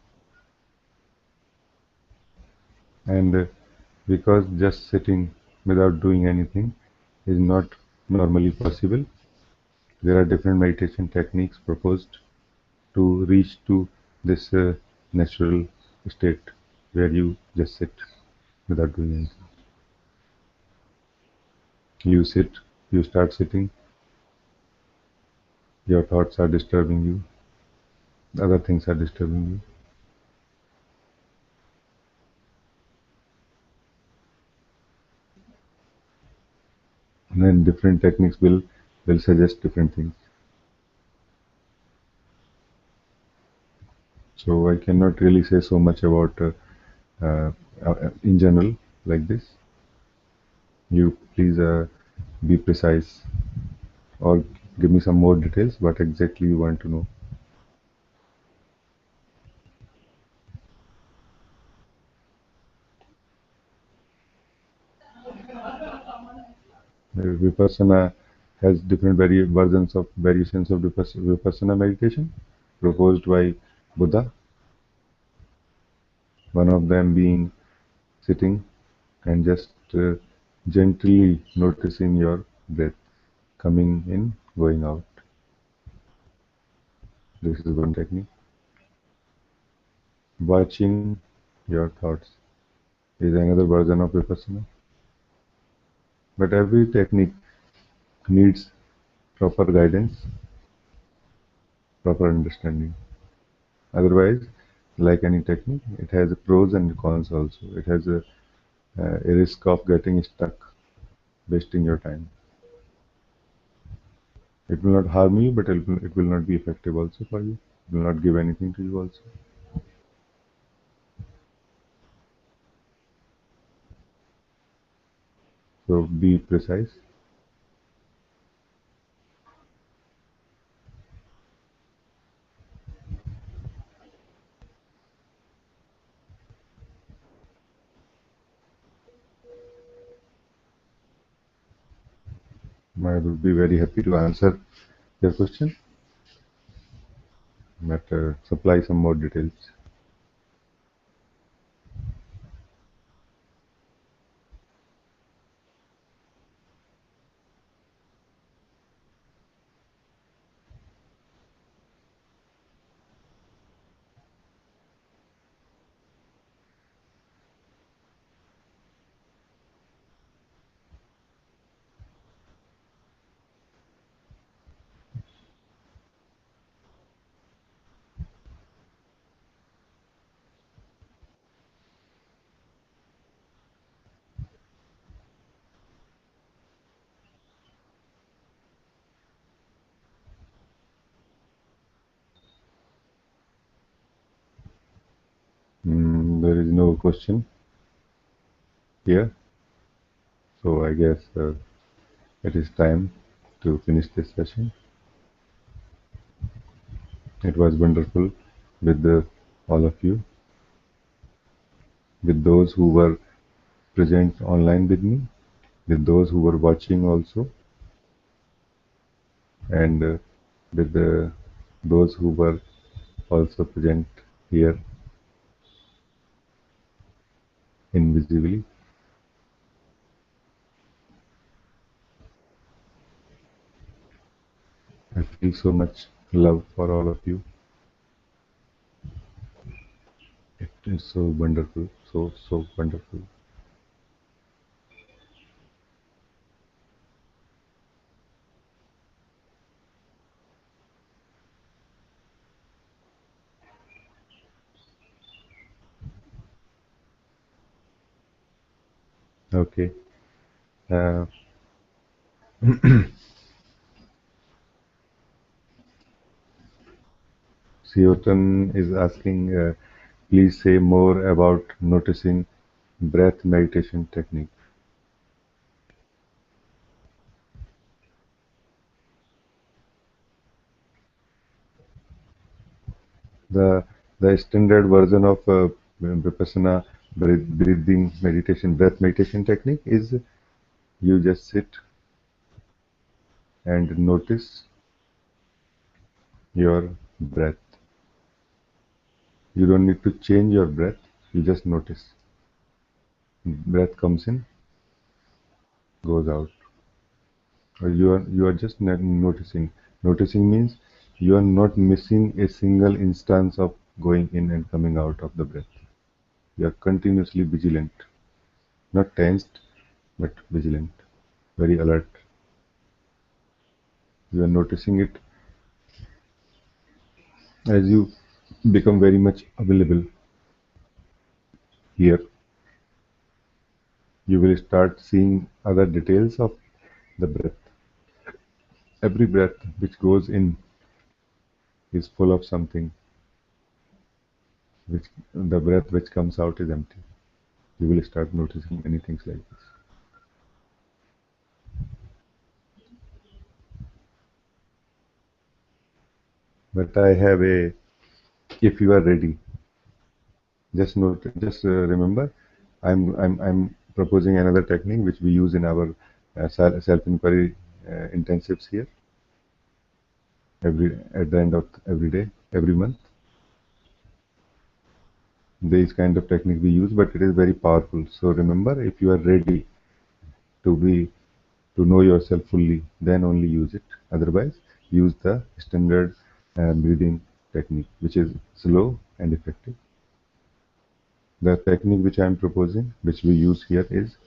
and because just sitting without doing anything is not normally possible, there are different meditation techniques proposed to reach to this natural state where you just sit without doing anything. You sit, you start sitting, your thoughts are disturbing you, other things are disturbing you. And then different techniques will suggest different things. So I cannot really say so much about in general like this. You please be precise or give me some more details. What exactly you want to know? Vipassana has different versions of variations of Vipassana meditation proposed by Buddha. One of them being sitting and just gently noticing your breath coming in, going out. This is one technique. Watching your thoughts is another version of Vipassana. But every technique needs proper guidance, proper understanding. Otherwise, like any technique, it has pros and cons also. It has a risk of getting stuck, wasting your time. It will not harm you, but it will not be effective also for you. It will not give anything to you also. So be precise. I will be very happy to answer your question, but supply some more details. There is no question here, so I guess it is time to finish this session. It was wonderful with all of you, with those who were present online with me, with those who were watching also, and with those who were also present here invisibly. I feel so much love for all of you. It is so wonderful, so wonderful. Okay. Uh, Seotan is asking, please say more about noticing breath meditation technique. The the standard version of Vipassana breathing meditation, breath meditation technique is you just sit and notice your breath. You don't need to change your breath. You just notice. Breath comes in, goes out. Or you are just noticing. Noticing means you are not missing a single instance of going in and coming out of the breath. You are continuously vigilant, not tensed, but vigilant, very alert. You are noticing it as you become very much available here. You will start seeing other details of the breath. Every breath which goes in is full of something, which the breath which comes out is empty. You will start noticing many things like this. But I have a, if you are ready, remember, I'm proposing another technique which we use in our self-inquiry intensives here at the end of every day, every month. This kind of technique we use, but it is very powerful. So remember, if you are ready to be to know yourself fully, then only use it. Otherwise, use the standard breathing technique, which is slow and effective. The technique which I am proposing, which we use here, is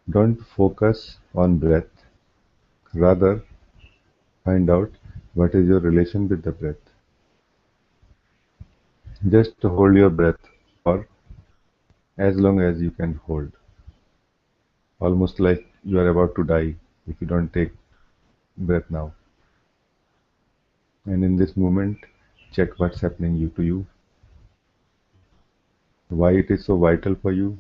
don't focus on breath. Rather, find out what is your relation with the breath. Just hold your breath for as long as you can hold, almost like you are about to die if you don't take breath now. And in this moment, check what's happening to you, why it is so vital for you,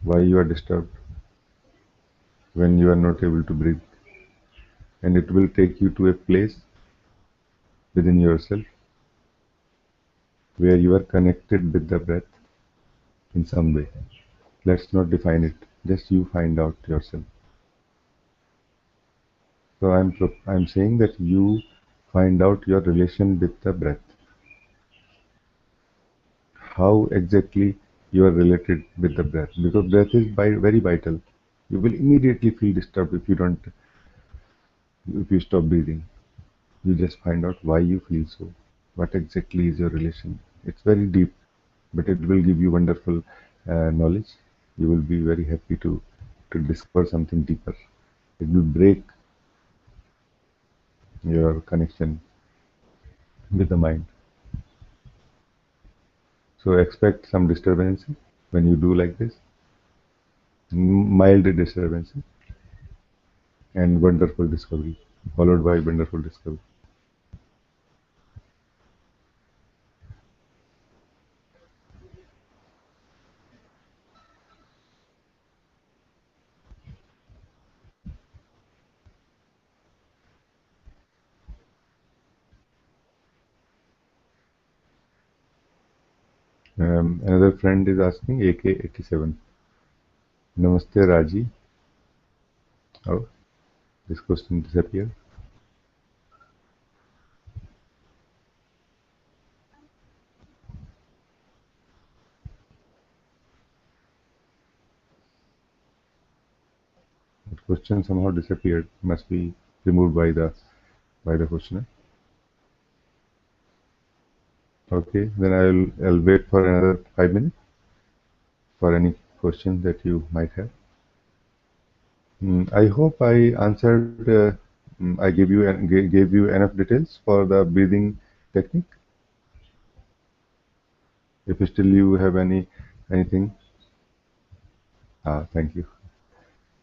why you are disturbed when you are not able to breathe. And it will take you to a place within yourself where you are connected with the breath in some way. Let's not define it, just you find out yourself. So I'm saying that you find out your relation with the breath. How exactly you are related with the breath, because breath is very vital. You will immediately feel disturbed if you stop breathing. You just find out why you feel so. What exactly is your relation? It's very deep, but it will give you wonderful knowledge. You will be very happy to discover something deeper. It will break your connection with the mind. So expect some disturbance when you do like this, mild disturbance and wonderful discovery, followed by wonderful discovery. Another friend is asking AK87. Namaste Raji. Oh, this question disappeared. The question somehow disappeared. Must be removed by the questioner. Okay, then I'll wait for another 5 minutes for any questions that you might have. I hope I answered. I gave you enough details for the breathing technique. If still you have anything, Thank you.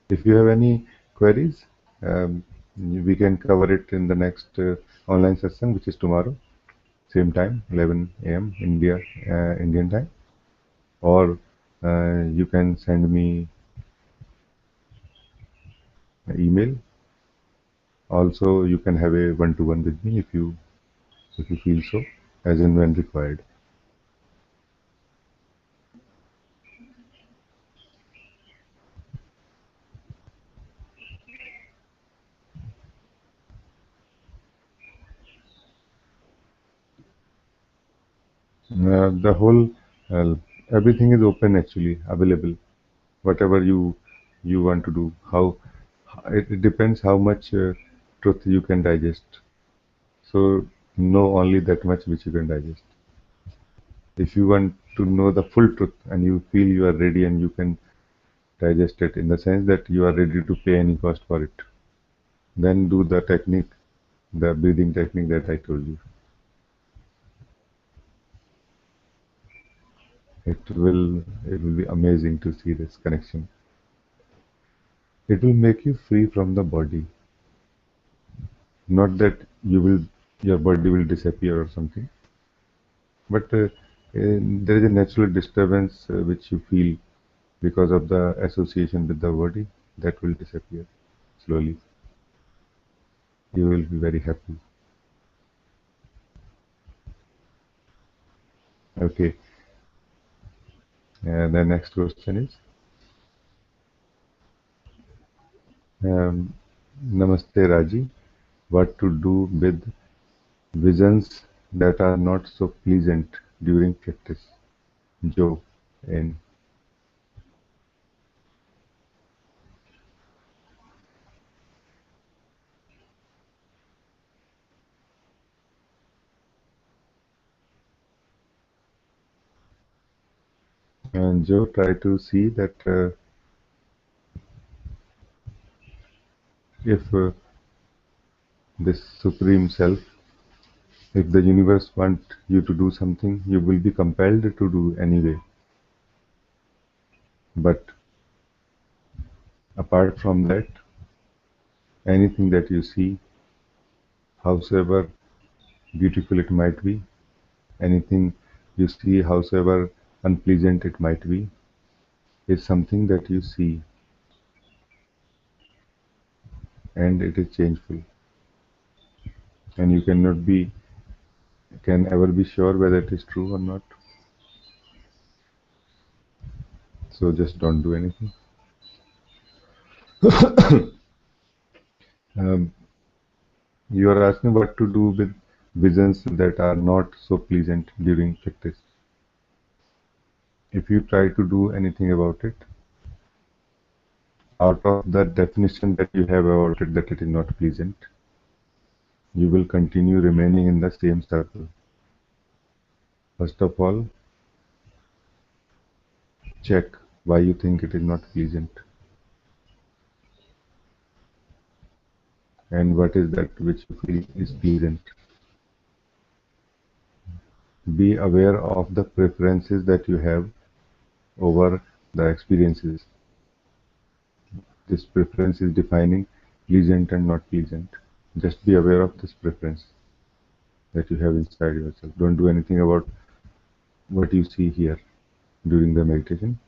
If you have any queries, um, we can cover it in the next online session, which is tomorrow, same time, 11 a.m. Indian time, or you can send me an email. Also, you can have a one-to-one with me if you feel so, as and when required. The whole uh, everything is open actually, available. Whatever you want to do, how it depends how much truth you can digest. So know only that much which you can digest. If you want to know the full truth and you feel you are ready and you can digest it in the sense that you are ready to pay any cost for it, then do the technique, the breathing technique that I told you. It will be amazing to see this connection. It will make you free from the body. Not that your body will disappear or something, but there is a natural disturbance which you feel because of the association with the body that will disappear slowly. You will be very happy. Okay. The next question is, um, Namaste Raji. What to do with visions that are not so pleasant during practice? Joe. And Joe, try to see that if this Supreme Self, if the universe want you to do something, you will be compelled to do anyway. But apart from that, anything that you see, howsoever beautiful it might be, anything you see, howsoever unpleasant it might be, is something that you see and it is changeful. And you can ever be sure whether it is true or not. So just don't do anything. Um, you are asking what to do with visions that are not so pleasant during practice. If you try to do anything about it, out of the definition that you have about it that it is not pleasant, you will continue remaining in the same circle. First of all, check why you think it is not pleasant and what is that which you feel is pleasant. Be aware of the preferences that you have over the experiences. This preference is defining pleasant and not pleasant. Just be aware of this preference that you have inside yourself. Don't do anything about what you see here during the meditation.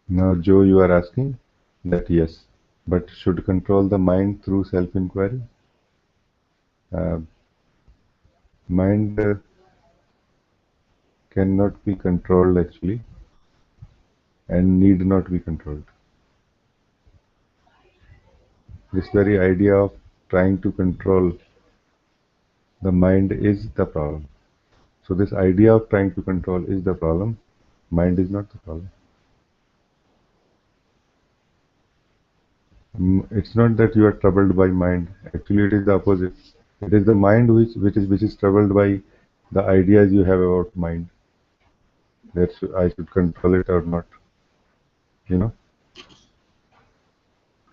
Now, Joe, you are asking that yes, but should control the mind through self-inquiry. Uh, Mind cannot be controlled actually and need not be controlled. This very idea of trying to control the mind is the problem. So this idea of trying to control is the problem. Mind is not the problem. It's not that you are troubled by mind. Actually, it is the opposite. It is the mind which is troubled by the ideas you have about mind. That I should control it or not. You know.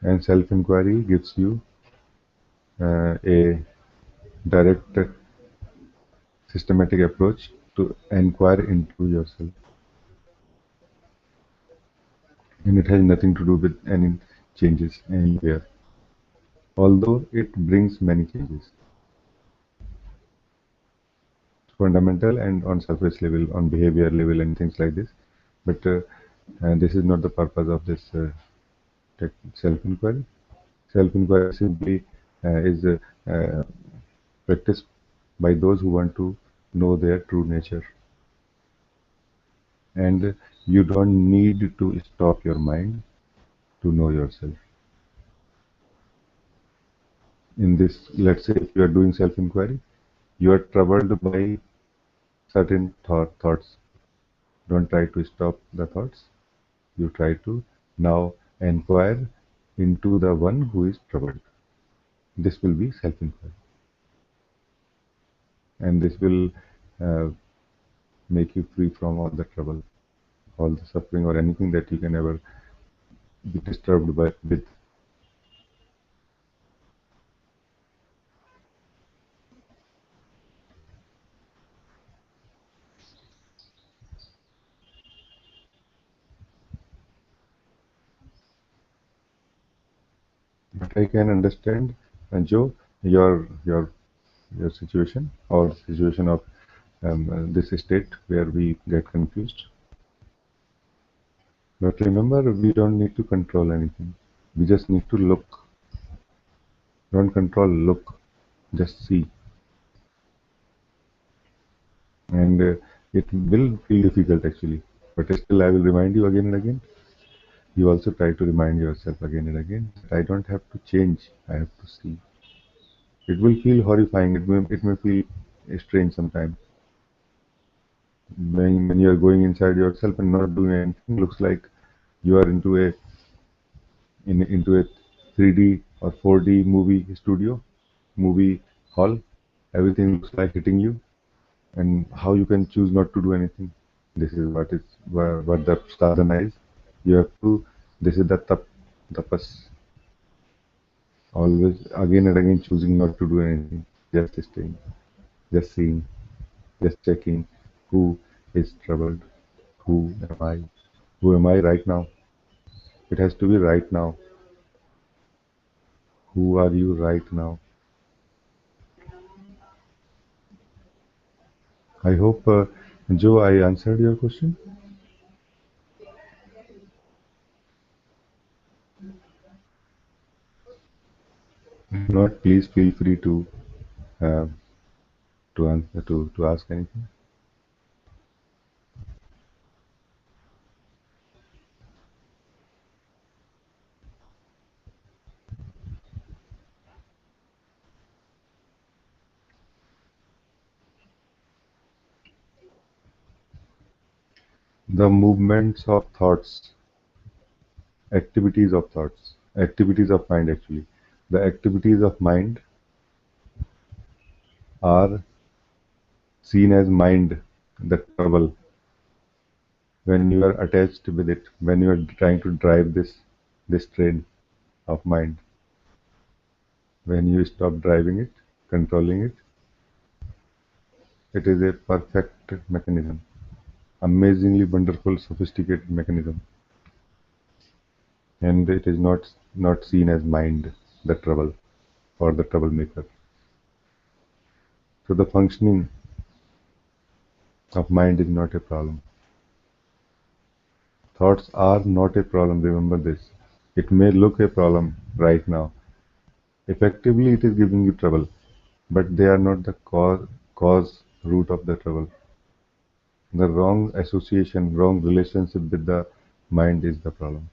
And self-inquiry gives you a direct, systematic approach to inquire into yourself. And it has nothing to do with any changes anywhere, although it brings many changes, fundamental and on surface level, on behavior level, and things like this. But this is not the purpose of this self-inquiry. Self-inquiry simply is practiced by those who want to know their true nature. And you don't need to stop your mind to know yourself. In this, let's say if you are doing self-inquiry, you are troubled by certain thoughts. Don't try to stop the thoughts. You try to now inquire into the one who is troubled. This will be self-inquiry. And this will uh, make you free from all the trouble, all the suffering, or anything that you can ever be disturbed by with. But I can understand, Joe, your situation, or situation of this state where we get confused. But remember, we don't need to control anything. We just need to look. Don't control, look. Just see. And it will feel difficult actually. But still, I will remind you again and again. You also try to remind yourself again and again that I don't have to change, I have to see. It will feel horrifying, it may feel strange sometimes. When you are going inside yourself and not doing anything, looks like you are into a 3D or 4D movie studio, movie hall. Everything looks like hitting you, and how you can choose not to do anything. This is what the sadhana is. You have to. This is the tapas. Always again and again choosing not to do anything, just staying, just seeing, just checking who is troubled, who am I, who am I right now. It has to be right now. Who are you right now? I hope, Joe, I answered your question. If not, please feel free uh, to answer to ask anything. The movements of thoughts, activities of mind actually. The activities of mind are seen as mind, the trouble, when you are attached with it, when you are trying to drive this train of mind. When you stop driving it, controlling it, it is a perfect mechanism, amazingly wonderful, sophisticated mechanism, and it is not seen as mind, the trouble or the troublemaker. So the functioning of mind is not a problem. Thoughts are not a problem. Remember this. It may look a problem right now. Effectively, it is giving you trouble, but they are not the cause root of the trouble. The wrong association, wrong relationship with the mind is the problem.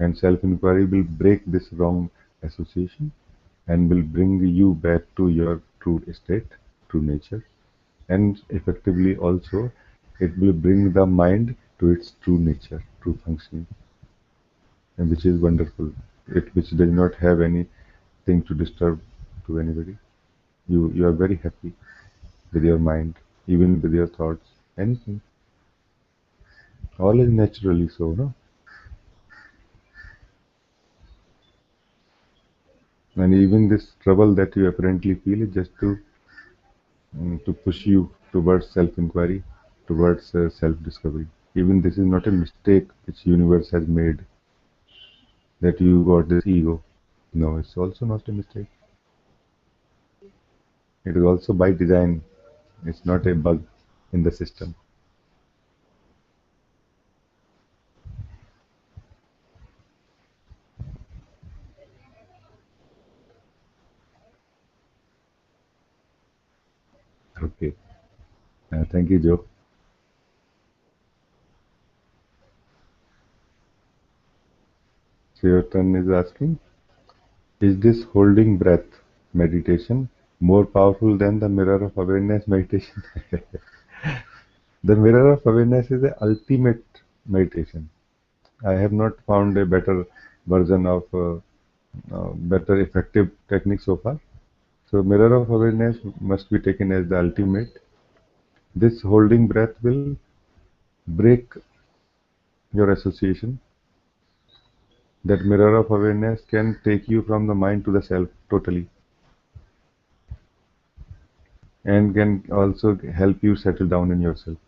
And self-inquiry will break this wrong association and will bring you back to your true state, true nature. And effectively also, it will bring the mind to its true nature, true functioning, and which is wonderful. It which does not have anything to disturb to anybody. You are very happy with your mind, even with your thoughts, anything. All is naturally so, no? And even this trouble that you apparently feel is just to push you towards self-inquiry, towards self-discovery. Even this is not a mistake which universe has made, that you got this ego. No, it's also not a mistake. It is also by design. It's not a bug in the system. Okay. Thank you, Joe. So your turn is asking, is this holding breath meditation more powerful than the mirror of awareness meditation? The mirror of awareness is the ultimate meditation. I have not found a better version of better effective technique so far. So mirror of awareness must be taken as the ultimate. This holding breath will break your association. That mirror of awareness can take you from the mind to the self totally, and can also help you settle down in yourself.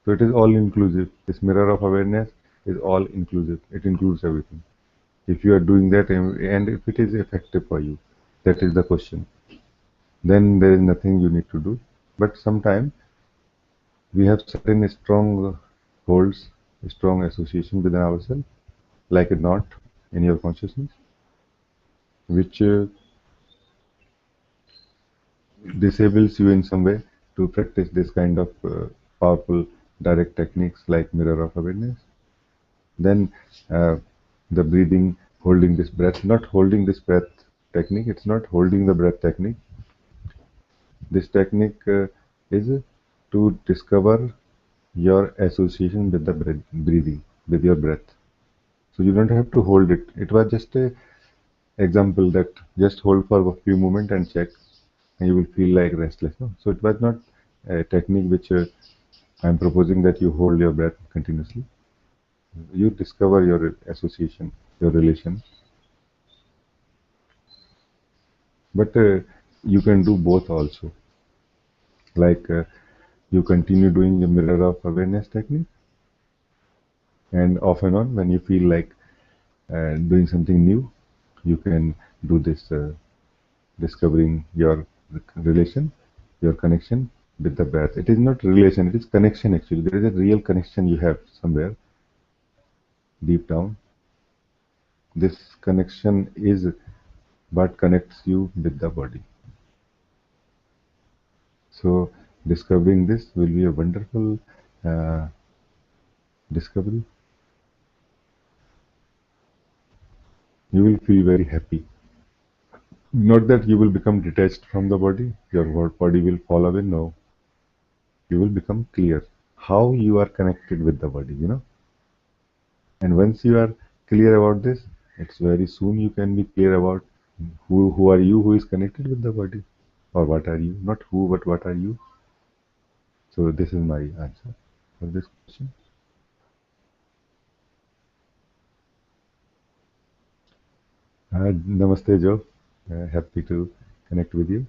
So it is all inclusive. This mirror of awareness is all inclusive. It includes everything. If you are doing that and if it is effective for you, that is the question. Then there is nothing you need to do. But sometimes we have certain strong holds, strong association within ourselves, like a knot in your consciousness, which disables you in some way to practice this kind of powerful direct techniques like mirror of awareness. Then uh, the breathing, holding this breath, not holding this breath technique, it's not holding the breath technique. This technique is to discover your association with the breathing, with your breath. So you don't have to hold it. It was just a example that just hold for a few moments and check, and you will feel like restless. No? So it was not a technique which I'm proposing that you hold your breath continuously. You discover your association, your relation, but you can do both also. Like you continue doing the mirror of awareness technique, and off and on when you feel like doing something new, you can do this discovering your relation, your connection with the breath. It is not relation, it is connection actually. There is a real connection you have somewhere deep down. This connection is what connects you with the body. So discovering this will be a wonderful uh, discovery. You will feel very happy. Not that you will become detached from the body, your body will fall away. No, you will become clear how you are connected with the body. And once you are clear about this, it's very soon you can be clear about who are you, who is connected with the body, or what are you, not who, but what are you. So this is my answer for this question. Namaste, Joe. Happy to connect with you.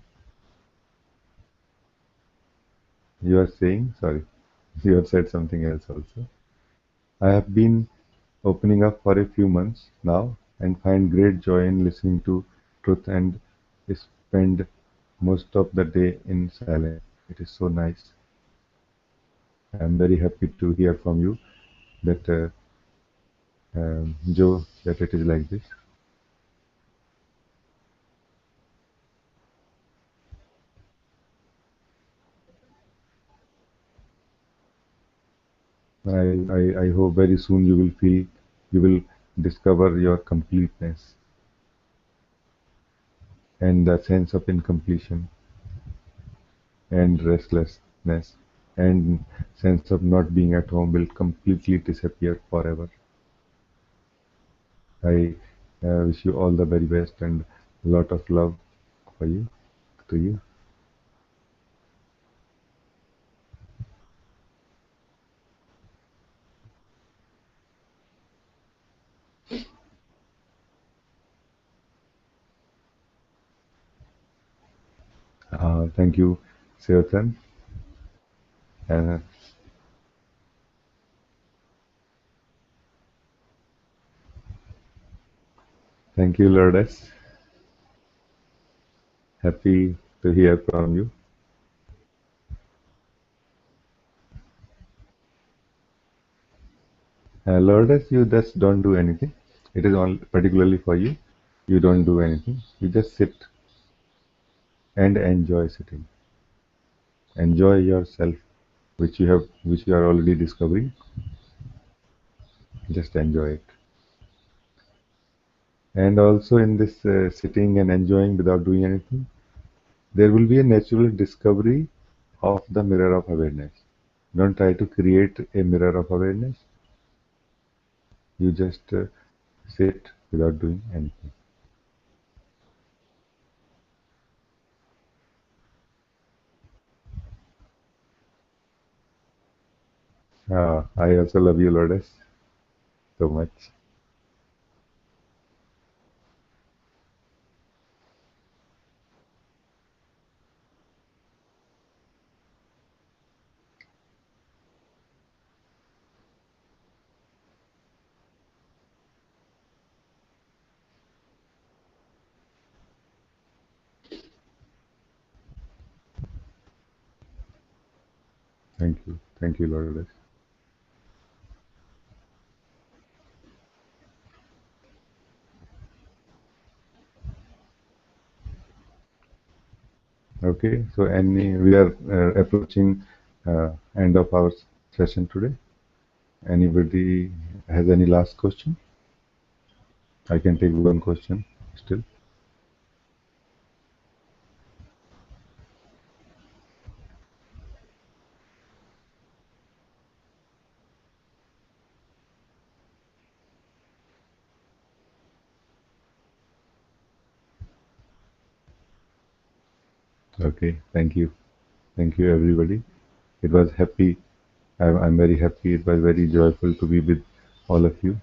You are saying, sorry, you have said something else also. I have been opening up for a few months now and find great joy in listening to truth and spend most of the day in silence. It is so nice. I'm very happy to hear from you that, Joe, that it is like this. I hope very soon you will feel, you will discover your completeness and the sense of incompletion and restlessness and sense of not being at home will completely disappear forever. I wish you all the very best and a lot of love for you, to you. Thank you, Seotan. Uh, Thank you, Lourdes. Happy to hear from you. Lourdes, you just don't do anything. It is all particularly for you. You don't do anything. You just sit and enjoy sitting. Enjoy yourself, which you are already discovering. Just enjoy it. And also in this sitting and enjoying without doing anything, there will be a natural discovery of the mirror of awareness. Don't try to create a mirror of awareness. You just sit without doing anything. I also love you, Lourdes, so much. Thank you. Thank you, Lourdes. Okay, so we are approaching end of our session today. Anybody has any last question? I can take one question still. Okay, thank you. Thank you, everybody. It was happy. I'm very happy. It was very joyful to be with all of you.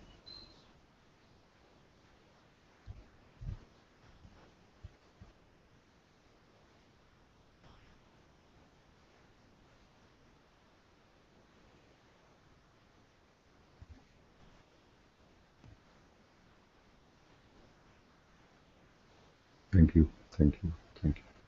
Thank you. Thank you. Thank you.